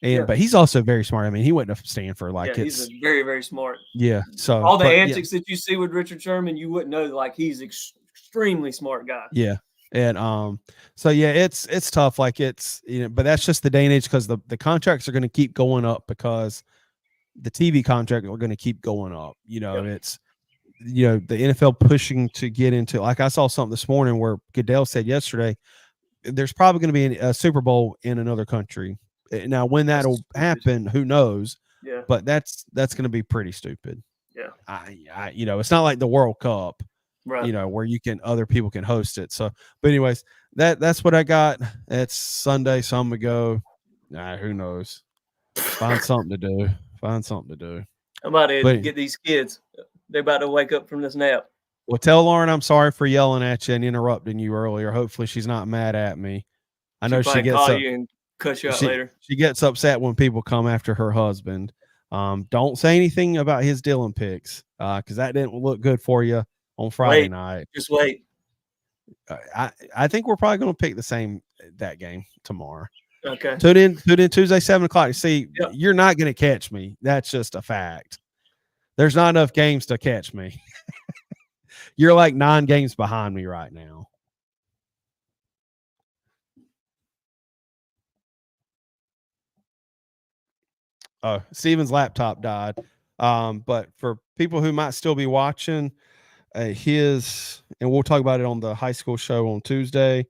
that. But he's also very smart. I mean, he went to Stanford. Yeah, he's very, very smart. Yeah. So all the antics that you see with Richard Sherman, you wouldn't know. Like he's extremely smart guy. Yeah. And so yeah, it's tough. Like it's but that's just the day and age because the contracts are going to keep going up because the TV contracts are going to keep going up. It's the NFL pushing to get into, like I saw something this morning where Goodell said yesterday, there's probably going to be a Super Bowl in another country. Now, when that'll happen, who knows? Yeah. But that's going to be pretty stupid. Yeah. It's not like the World Cup, right? Where other people can host it. So, but anyways, that's what I got. It's Sunday, so I'm gonna go. Who knows? Find something to do. I'm about to get these kids. They're about to wake up from this nap. Well, tell Lauren I'm sorry for yelling at you and interrupting you earlier. Hopefully she's not mad at me. I know she gets call you and cuss you out later. She gets upset when people come after her husband. Don't say anything about his Dylan picks because that didn't look good for you on Friday night. Just wait. I think we're probably going to pick that game tomorrow. Okay. Tune in Tuesday, 7:00. See, You're not going to catch me. That's just a fact. There's not enough games to catch me. You're like 9 games behind me right now. Oh, Steven's laptop died. But for people who might still be watching, and we'll talk about it on the high school show on Tuesday.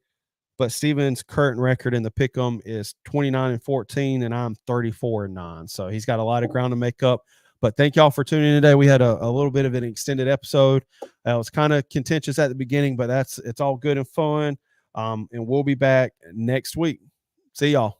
But Steven's current record in the pick'em is 29-14, and I'm 34-9. So he's got a lot of ground to make up. But thank y'all for tuning in today. We had a little bit of an extended episode. It was kind of contentious at the beginning, but it's all good and fun. And we'll be back next week. See y'all.